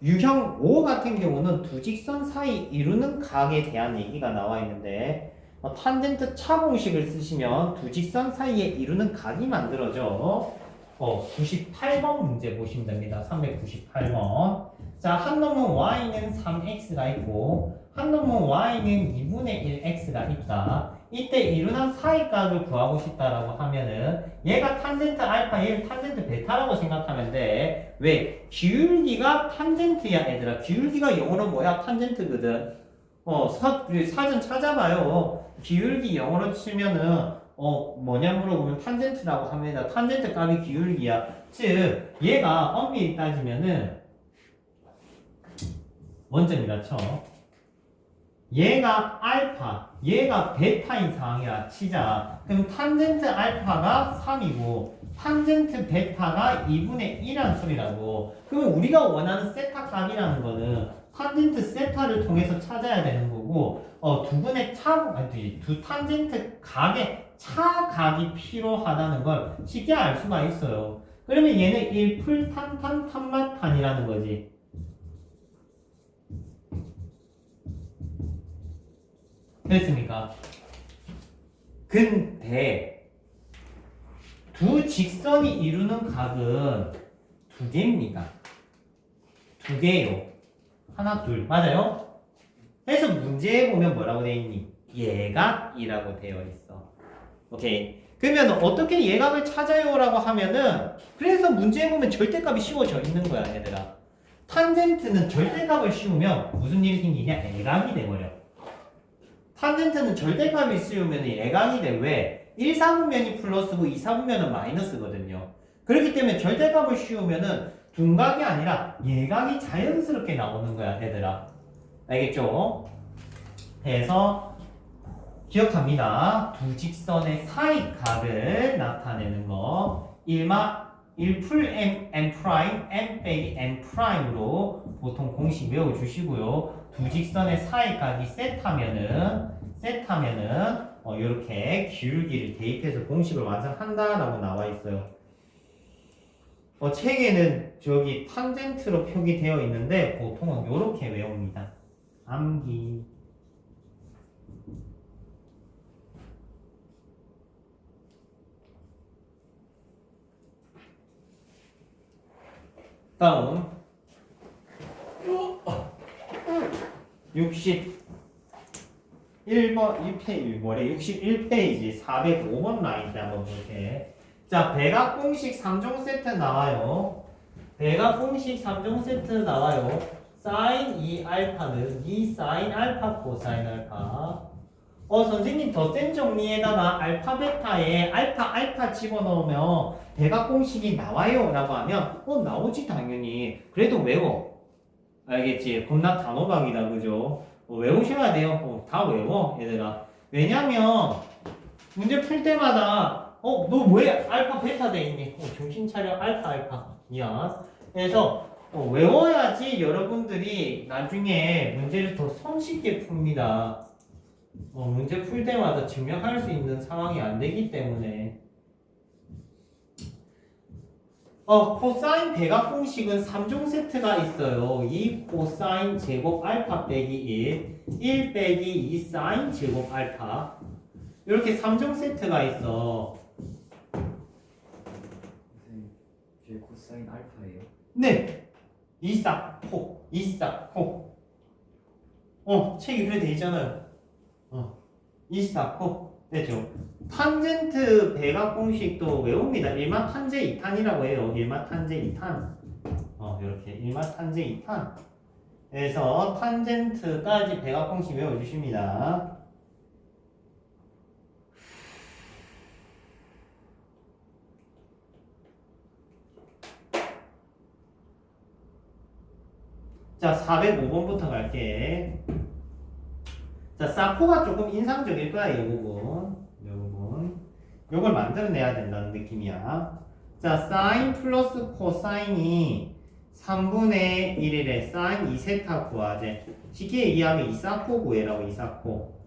유형 5 같은 경우는 두 직선 사이 이루는 각에 대한 얘기가 나와 있는데 탄젠트 차 공식을 쓰시면 두 직선 사이에 이루는 각이 만들어져. 98번 문제 보시면 됩니다. 398번. 자, 한 놈은 y는 3x가 있고 한 놈은 y는 2분의 1 x가 있다. 이때 이루난 사이각을 구하고 싶다라고 하면은 얘가 탄젠트 알파, 얘를 탄젠트 베타라고 생각하면 돼. 왜? 기울기가 탄젠트야, 얘들아. 기울기가 영어로 뭐야? 탄젠트거든. 사전 찾아봐요. 기울기 영어로 치면은 뭐냐 물어보면 탄젠트라고 합니다. 탄젠트 값이 기울기야. 즉 얘가 엄밀히 따지면은 원점이라 쳐. 얘가 알파, 얘가 베타인 상황이라 치자. 그럼 탄젠트 알파가 3이고 탄젠트 베타가 2분의 1이라는 소리라고. 그러면 우리가 원하는 세타 값이라는 거는 탄젠트 세타를 통해서 찾아야 되는 거고 두 탄젠트 각의 차각이 필요하다는 걸 쉽게 알 수가 있어요. 그러면 얘는 1풀탄탄 탄마탄이라는 거지. 됐습니까? 근데 두 직선이 이루는 각은 두 개입니다. 두 개요. 하나, 둘. 맞아요? 그래서 문제에 보면 뭐라고 되어 있니? 예각이라고 되어 있어. 오케이. 그러면 어떻게 예각을 찾아요? 라고 하면은 그래서 문제에 보면 절대값이 씌워져 있는 거야, 얘들아. 탄젠트는 절대값을 씌우면 무슨 일이 생기냐? 예각이 돼버려. 탄젠트는 절대값이 씌우면 예각이 돼. 왜? 1사분면이 플러스고 2사분면은 마이너스거든요. 그렇기 때문에 절대값을 씌우면은 둔각이 아니라 예각이 자연스럽게 나오는 거야, 얘들아. 알겠죠? 그래서 기억합니다. 두 직선의 사이각을 나타내는 거 1풀 m' m 빼기 m'으로 보통 공식 외워주시고요. 두 직선의 사이각이 세타면은 이렇게 기울기를 대입해서 공식을 완성한다라고 나와 있어요. 책에는 저기 탄젠트로 표기되어 있는데 보통은 이렇게 외웁니다. 암기. 다음 61페이지 405번 라인 때 한번 볼게. 자, 배각 공식 3종 세트 나와요. 배각 공식 3종 세트 나와요. 사인 2알파는 2 사인 알파 코사인 알파. 선생님 더 센 정리에다가 알파 베타에 알파 집어넣으면 배각 공식이 나와요 라고 하면 나오지 당연히. 그래도 외워. 알겠지? 겁나 단호박이다, 그죠? 외우셔야 돼요. 다 외워, 얘들아. 왜냐면 문제 풀 때마다 너 왜 알파 베타 돼 있니? 정신 차려. 알파 미안. 그래서 외워야지 여러분들이 나중에 문제를 더 손쉽게 풉니다. 문제 풀 때마다 증명할 수 있는 상황이 안 되기 때문에. 코사인 배각 공식은 3종 세트가 있어요. 2 코사인 제곱 알파 빼기 1 빼기 2 사인 제곱 알파. 이렇게 3종 세트가 있어. 제 코사인 알파예요? 네. 이사코. 책이 그래 돼 있잖아요. 이사코. 됐죠? 탄젠트 배각 공식도 외웁니다. 일마탄제 2탄이라고 해요. 일마탄제 2탄. 이렇게 일마탄제 2탄. 그래서 탄젠트까지 배각 공식 외워주십니다. 자, 405번부터 갈게. 자, 사코가 조금 인상적일 거야, 이 부분. 요걸 만들어내야 된다는 느낌이야. 자, 사인 플러스 코사인이 3분의 1이래. 사인 2세타 구하재. 쉽게 얘기하면 이사코 구해라고, 이사코.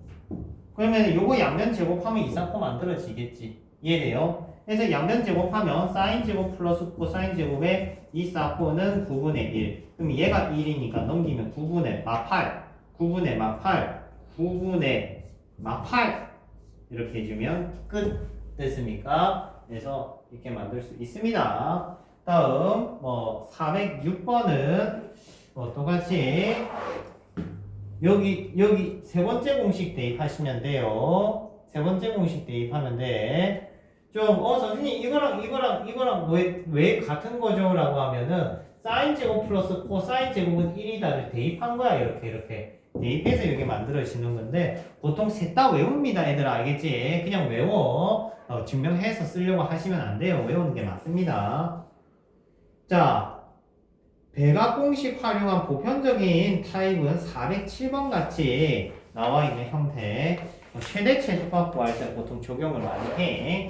그러면 요거 양면 제곱하면 이사코 만들어지겠지. 이해돼요? 그래서 양면 제곱하면 사인 제곱 플러스 코사인 제곱에 이사코는 9분의 1. 그럼 얘가 1이니까 넘기면 9분의 마8. 9분의 마8. 9분의 마8. 이렇게 해주면 끝. 됐습니까? 그래서 이렇게 만들 수 있습니다. 다음 406번은 똑같이 여기 세 번째 공식 대입하시면 돼요. 세 번째 공식 대입하면 돼. 좀 선생님 이거랑 왜 같은 거죠? 라고 하면은 사인 제곱 플러스 코사인 제곱은 1이다를 대입한 거야. 이렇게 대입해서 이렇게 만들어지는 건데 보통 셋 다 외웁니다. 애들 알겠지? 그냥 외워. 증명해서 쓰려고 하시면 안 돼요. 외우는 게 맞습니다. 자, 배각 공식 활용한 보편적인 타입은 407번 같이 나와 있는 형태. 최대 최소값 구할 때 보통 적용을 많이 해.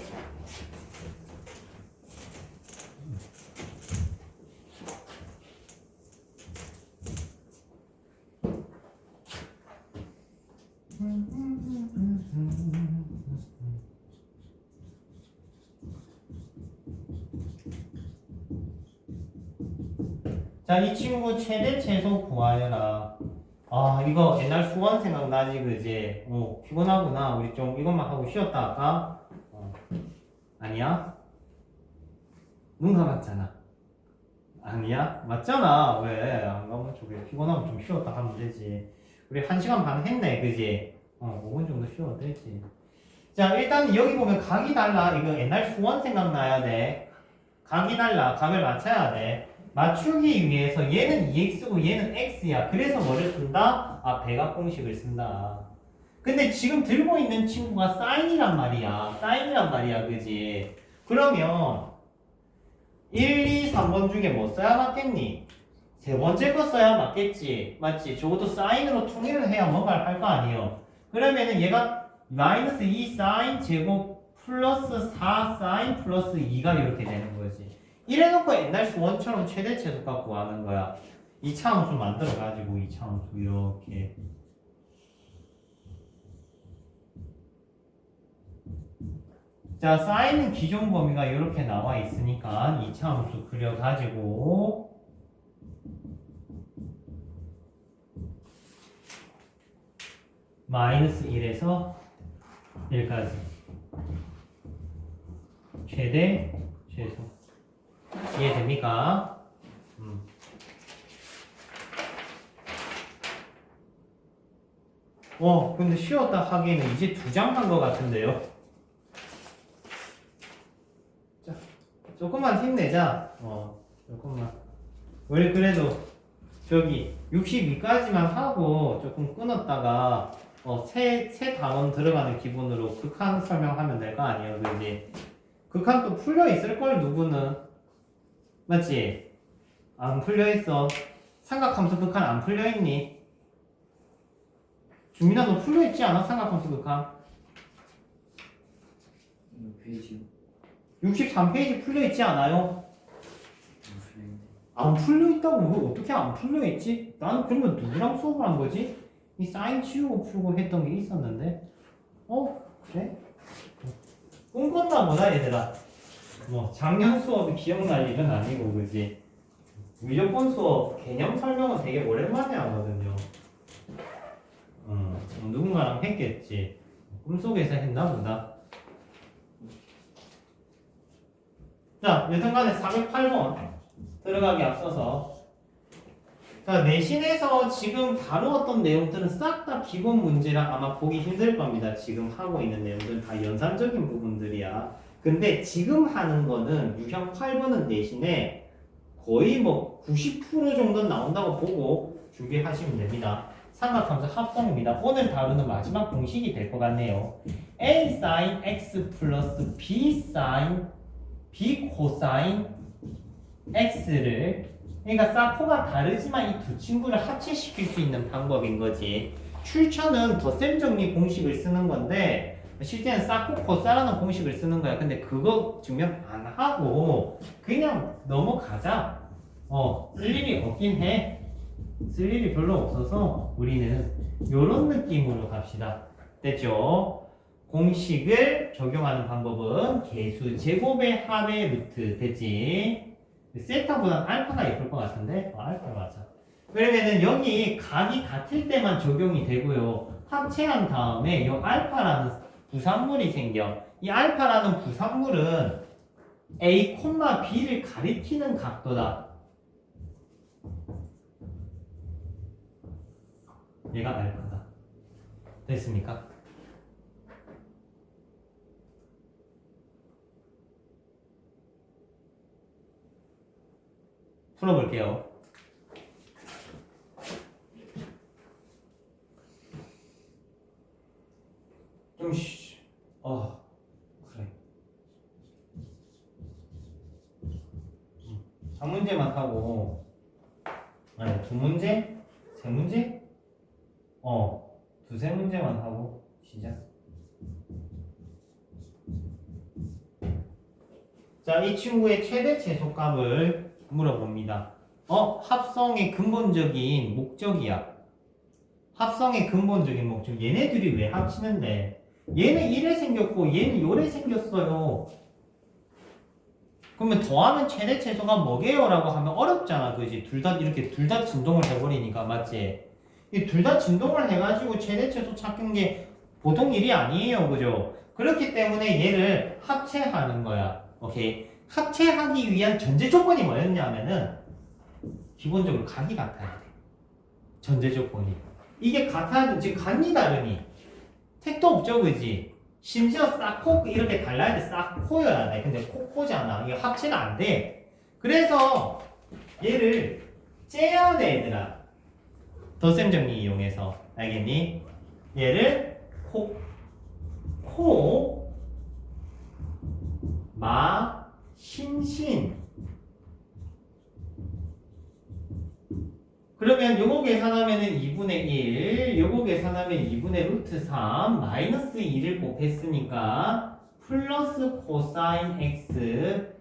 자, 이 친구 최대 최소 구하여라. 아, 이거 옛날 수원 생각나지, 그지? 피곤하구나. 우리 좀 이것만 하고 쉬었다 할까? 아니야? 눈 감았잖아. 아니야? 맞잖아. 왜? 안 가면 저게 피곤하면 좀 쉬었다 하면 되지. 우리 1시간 반 했네, 그지? 5분 정도 쉬어도 되지. 자, 일단 여기 보면 각이 달라. 이거 옛날 수원 생각나야 돼. 각이 달라. 각을 맞춰야 돼. 맞추기 위해서 얘는 2x고 얘는 x야. 그래서 뭐를 쓴다? 배각 공식을 쓴다. 근데 지금 들고 있는 친구가 사인이란 말이야. 사인이란 말이야. 그지? 그러면 1, 2, 3번 중에 뭐 써야 맞겠니? 세 번째 거 써야 맞겠지. 맞지? 적어도 사인으로 통일을 해야 뭔가를 할 거 아니에요. 그러면은 얘가 마이너스 2 사인 제곱 플러스 4 사인 플러스 2가 이렇게 되는 거지. 이래놓고 옛날 수원처럼 최대 최소값 구하는 거야. 2차 함수 만들어가지고 2차 함수 이렇게. 자, 사인은 기존 범위가 이렇게 나와 있으니까 2차 함수 그려가지고 마이너스 1에서 1까지 최대 최소 이해됩니까? 근데 쉬었다 하기에는 이제 2장 한 것 같은데요. 자, 조금만 힘내자. 조금만. 우리 그래도 저기 62까지만 하고 조금 끊었다가 새 단원 들어가는 기분으로 극한 설명하면 될 거 아니에요, 그지? 극한 또 풀려 있을 걸 누구는 맞지? 안 풀려 있어. 삼각함수 극한 안 풀려 있니? 주민아 너 풀려 있지 않아? 삼각함수 극한? 페이지요. 63페이지 풀려 있지 않아요? 안 풀려 있다고 왜 어떻게 안 풀려 있지? 나는 그러면 누구랑 수업을 한 거지? 이 사인 치우고 풀고 했던 게 있었는데 그래? 꿈꿨나 보다 얘들아. 뭐 작년 수업이 기억날 일은 아니고 그지? 무조건 수업 개념 설명은 되게 오랜만에 하거든요. 누군가랑 했겠지. 꿈속에서 했나 보다. 자, 여튼간에 408번 들어가기 앞서서 자, 내신에서 지금 다루었던 내용들은 싹 다 기본 문제라 아마 보기 힘들 겁니다. 지금 하고 있는 내용들은 다 연산적인 부분들이야. 근데 지금 하는 거는 유형 8번은 내신에 거의 뭐 90% 정도는 나온다고 보고 준비하시면 됩니다. 삼각함수 합성입니다. 오늘 다루는 마지막 공식이 될 것 같네요. A sin x 플러스 B sin B 코사인 x를 그러니까 사코가 다르지만 이 두 친구를 합체시킬 수 있는 방법인 거지. 출처는 덧셈 정리 공식을 쓰는 건데 실제는 사코 코사라는 공식을 쓰는 거야. 근데 그거 증명 안 하고 그냥 넘어가자. 쓸 일이 없긴 해. 쓸 일이 별로 없어서 우리는 요런 느낌으로 갑시다. 됐죠? 공식을 적용하는 방법은 개수 제곱의 합의 루트 됐지? 세타보단 알파가 예쁠 것 같은데? 알파 맞아. 그러면은 여기 각이 같을 때만 적용이 되고요. 합체한 다음에 이 알파라는 부산물이 생겨. 이 알파라는 부산물은 A, B를 가리키는 각도다. 얘가 알파다. 됐습니까? 풀어볼게요. 좀 그래. 한 문제만 하고, 아니, 두 문제? 세 문제? 두세 문제만 하고 시작. 자, 이 친구의 최대 최소값을 물어봅니다. 합성의 근본적인 목적이야. 합성의 근본적인 목적. 얘네들이 왜 합치는데? 얘는 이래 생겼고 얘는 요래 생겼어요. 그러면 더하면 최대 최소가 뭐게요? 라고 하면 어렵잖아. 그지? 둘 다 진동을 해버리니까. 맞지? 이 둘 다 진동을 해가지고 최대 최소 찾는 게 보통 일이 아니에요. 그죠? 그렇기 때문에 얘를 합체하는 거야. 오케이? 합체하기 위한 전제 조건이 뭐였냐면은 기본적으로 각이 같아야 돼. 전제 조건이. 이게 같아야 돼. 같니 다르니? 택도 없죠. 그지? 심지어 싹코 이렇게 달라야 돼. 싹코여야 돼. 근데 코코잖아. 이게 합체가 안 돼. 그래서 얘를 째야 돼, 얘들아. 덧셈 정리 이용해서. 알겠니? 얘를 신신. 그러면 요거 계산하면은 2분의 1, 요거 계산하면 2분의 루트 3, 마이너스 2를 곱했으니까 플러스 코사인 x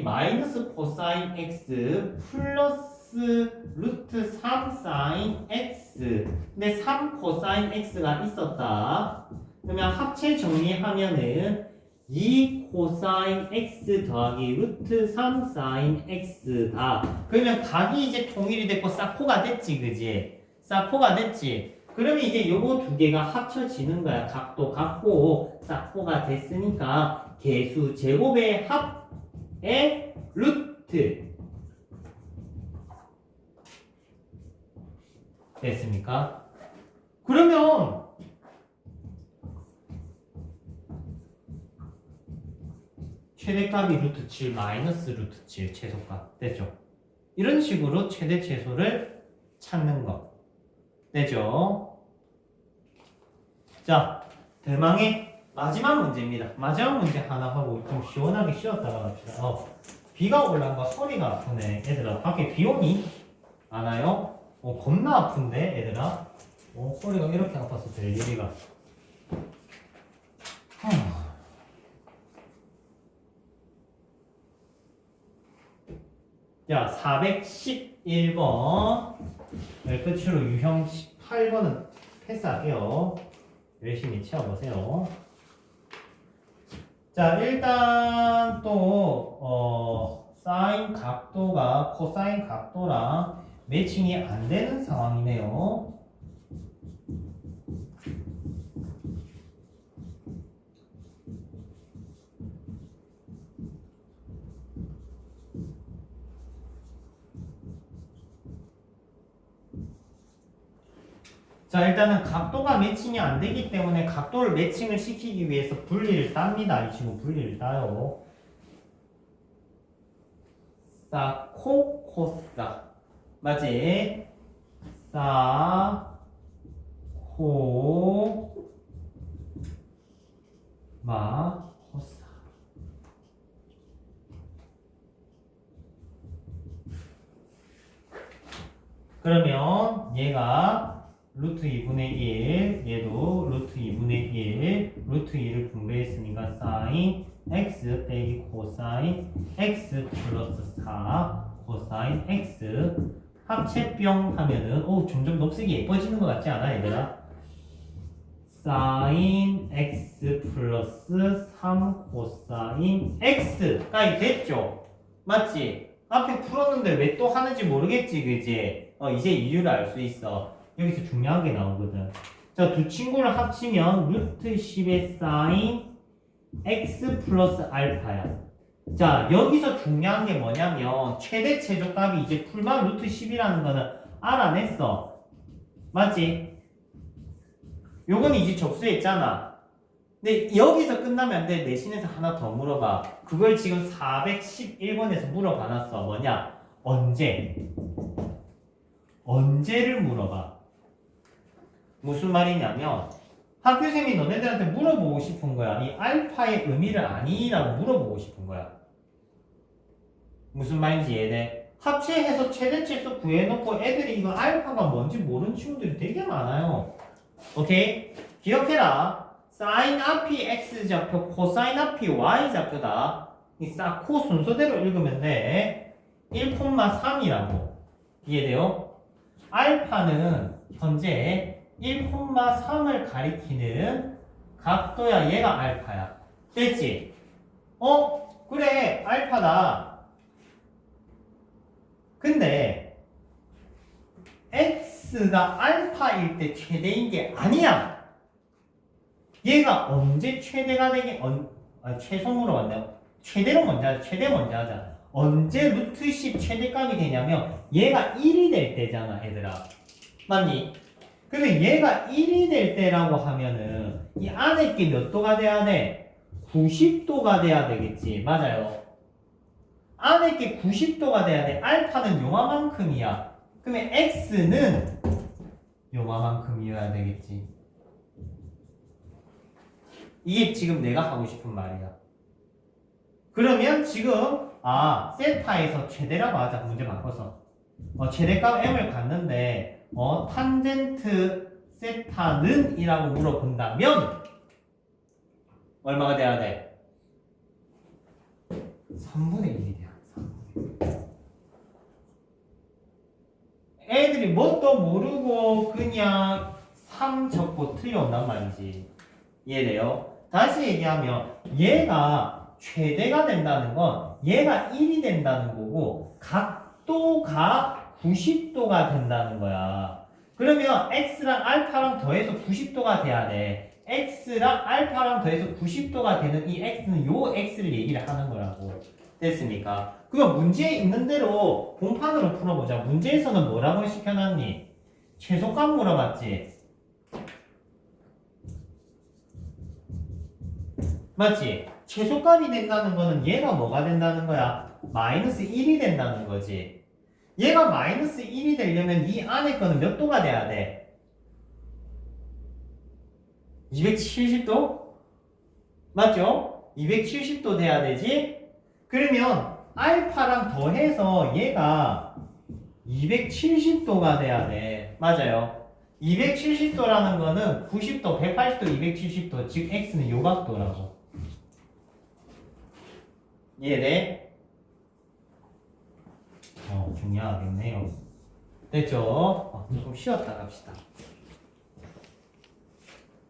마이너스 코사인 x 플러스 루트 3 사인 x. 근데 3 코사인 x가 있었다. 그러면 합체 정리하면은 2 코사인 x 더하기 루트 3 사인 x다. 그러면 각이 이제 통일이 됐고 싹코가 됐지, 그지? 싹코가 됐지. 그러면 이제 요거 두 개가 합쳐지는 거야. 각도 같고 싹코가 됐으니까 개수 제곱의 합의 루트. 됐습니까? 그러면 최대값이 루트 7 마이너스 루트 7 최소값 되죠? 이런 식으로 최대 최소를 찾는 거 되죠? 자, 대망의 마지막 문제입니다. 마지막 문제 하나 하고 좀 시원하게 쉬었다가 갑시다. 비가 올라온거 허리가 아프네. 얘들아 밖에 비 오니? 안 와요? 겁나 아픈데 얘들아. 허리가 이렇게 아파서 될 일이가. 자, 411번 끝으로 유형 18번은 패스할게요. 열심히 채워보세요. 자, 일단 또 사인 각도가 코사인 각도랑 매칭이 안 되는 상황이네요. 자, 일단은 각도가 매칭이 안 되기 때문에 각도를 매칭을 시키기 위해서 분리를 땁니다. 이 친구 분리를 따요. 사코 코사. 맞지? 사 코 마 코사. 그러면 얘가 루트 2분의 1, 얘도 루트 2분의 1, 루트 2를 분배했으니까 사인 x 빼기 코사인 x 플러스 4 코사인 x. 합체병 하면은 점점 녹색이 예뻐지는 것 같지 않아, 얘들아? 사인 x 플러스 3 코사인 x까지 됐죠? 맞지? 앞에 풀었는데 왜 또 하는지 모르겠지, 그지? 이제 이유를 알 수 있어. 여기서 중요한 게 나오거든. 자, 두 친구를 합치면 루트 10의 사인 x 플러스 알파야. 자, 여기서 중요한 게 뭐냐면 최대 최소값이 이제 풀만 루트 10이라는 거는 알아냈어. 맞지? 요건 이제 접수했잖아. 근데 여기서 끝나면 안 돼. 내신에서 하나 더 물어봐. 그걸 지금 411번에서 물어봐놨어. 뭐냐? 언제를 물어봐. 무슨 말이냐면 학교생이 너네들한테 물어보고 싶은 거야. 이 알파의 의미를 아니라고 물어보고 싶은 거야. 무슨 말인지 이해돼? 합체해서 최대치수 구해놓고 애들이 이거 알파가 뭔지 모르는 친구들이 되게 많아요. 오케이? 기억해라. 사인 앞이 x좌표, 코사인 앞이 y좌표다. 이 싹코 순서대로 읽으면 돼. 1,3이라고. 이해돼요? 알파는 현재 1,3을 가리키는 각도야. 얘가 알파야. 됐지? 그래. 알파다. 근데 x가 알파일 때 최대인 게 아니야. 얘가 언제 최대가 되게 최소 물어봤네요. 최대로 먼저 하자. 최대 먼저 하자. 언제 루트 10 최대값이 되냐면 얘가 1이 될 때잖아, 얘들아. 맞니? 근데 얘가 1이 될 때라고 하면은 이 안에 게 몇 도가 돼야 돼? 90도가 돼야 되겠지. 맞아요. 안에 게 90도가 돼야 돼. 알파는 요만큼이야. 그러면 x는 요만큼이어야 되겠지. 이게 지금 내가 하고 싶은 말이야. 그러면 지금 세타에서 최대라고 하자. 문제 바꿔서 최대값 m을 갖는데 탄젠트 세타는 이라고 물어본다면 얼마가 돼야 돼? 3분의 1이 돼야 돼. 애들이 뭣도 모르고 그냥 3 적고 틀려온단 말이지. 이해돼요? 다시 얘기하면 얘가 최대가 된다는 건 얘가 1이 된다는 거고 각도가 90도가 된다는 거야. 그러면 x랑 알파랑 더해서 90도가 돼야 돼. x랑 알파랑 더해서 90도가 되는 이 x는 요 x를 얘기를 하는 거라고. 됐습니까? 그럼 문제에 있는 대로 공판으로 풀어보자. 문제에서는 뭐라고 시켜놨니? 최소값 물어봤지? 맞지? 최소값이 된다는 거는 얘가 뭐가 된다는 거야? 마이너스 1이 된다는 거지. 얘가 마이너스 1이 되려면 이 안에 거는 몇 도가 돼야 돼? 270도? 맞죠? 270도 돼야 되지? 그러면 알파랑 더해서 얘가 270도가 돼야 돼. 맞아요. 270도라는 거는 90도, 180도, 270도, 즉 x는 요 각도라고. 이해돼? 중요하겠네요. 됐죠? 조금 쉬었다 갑시다.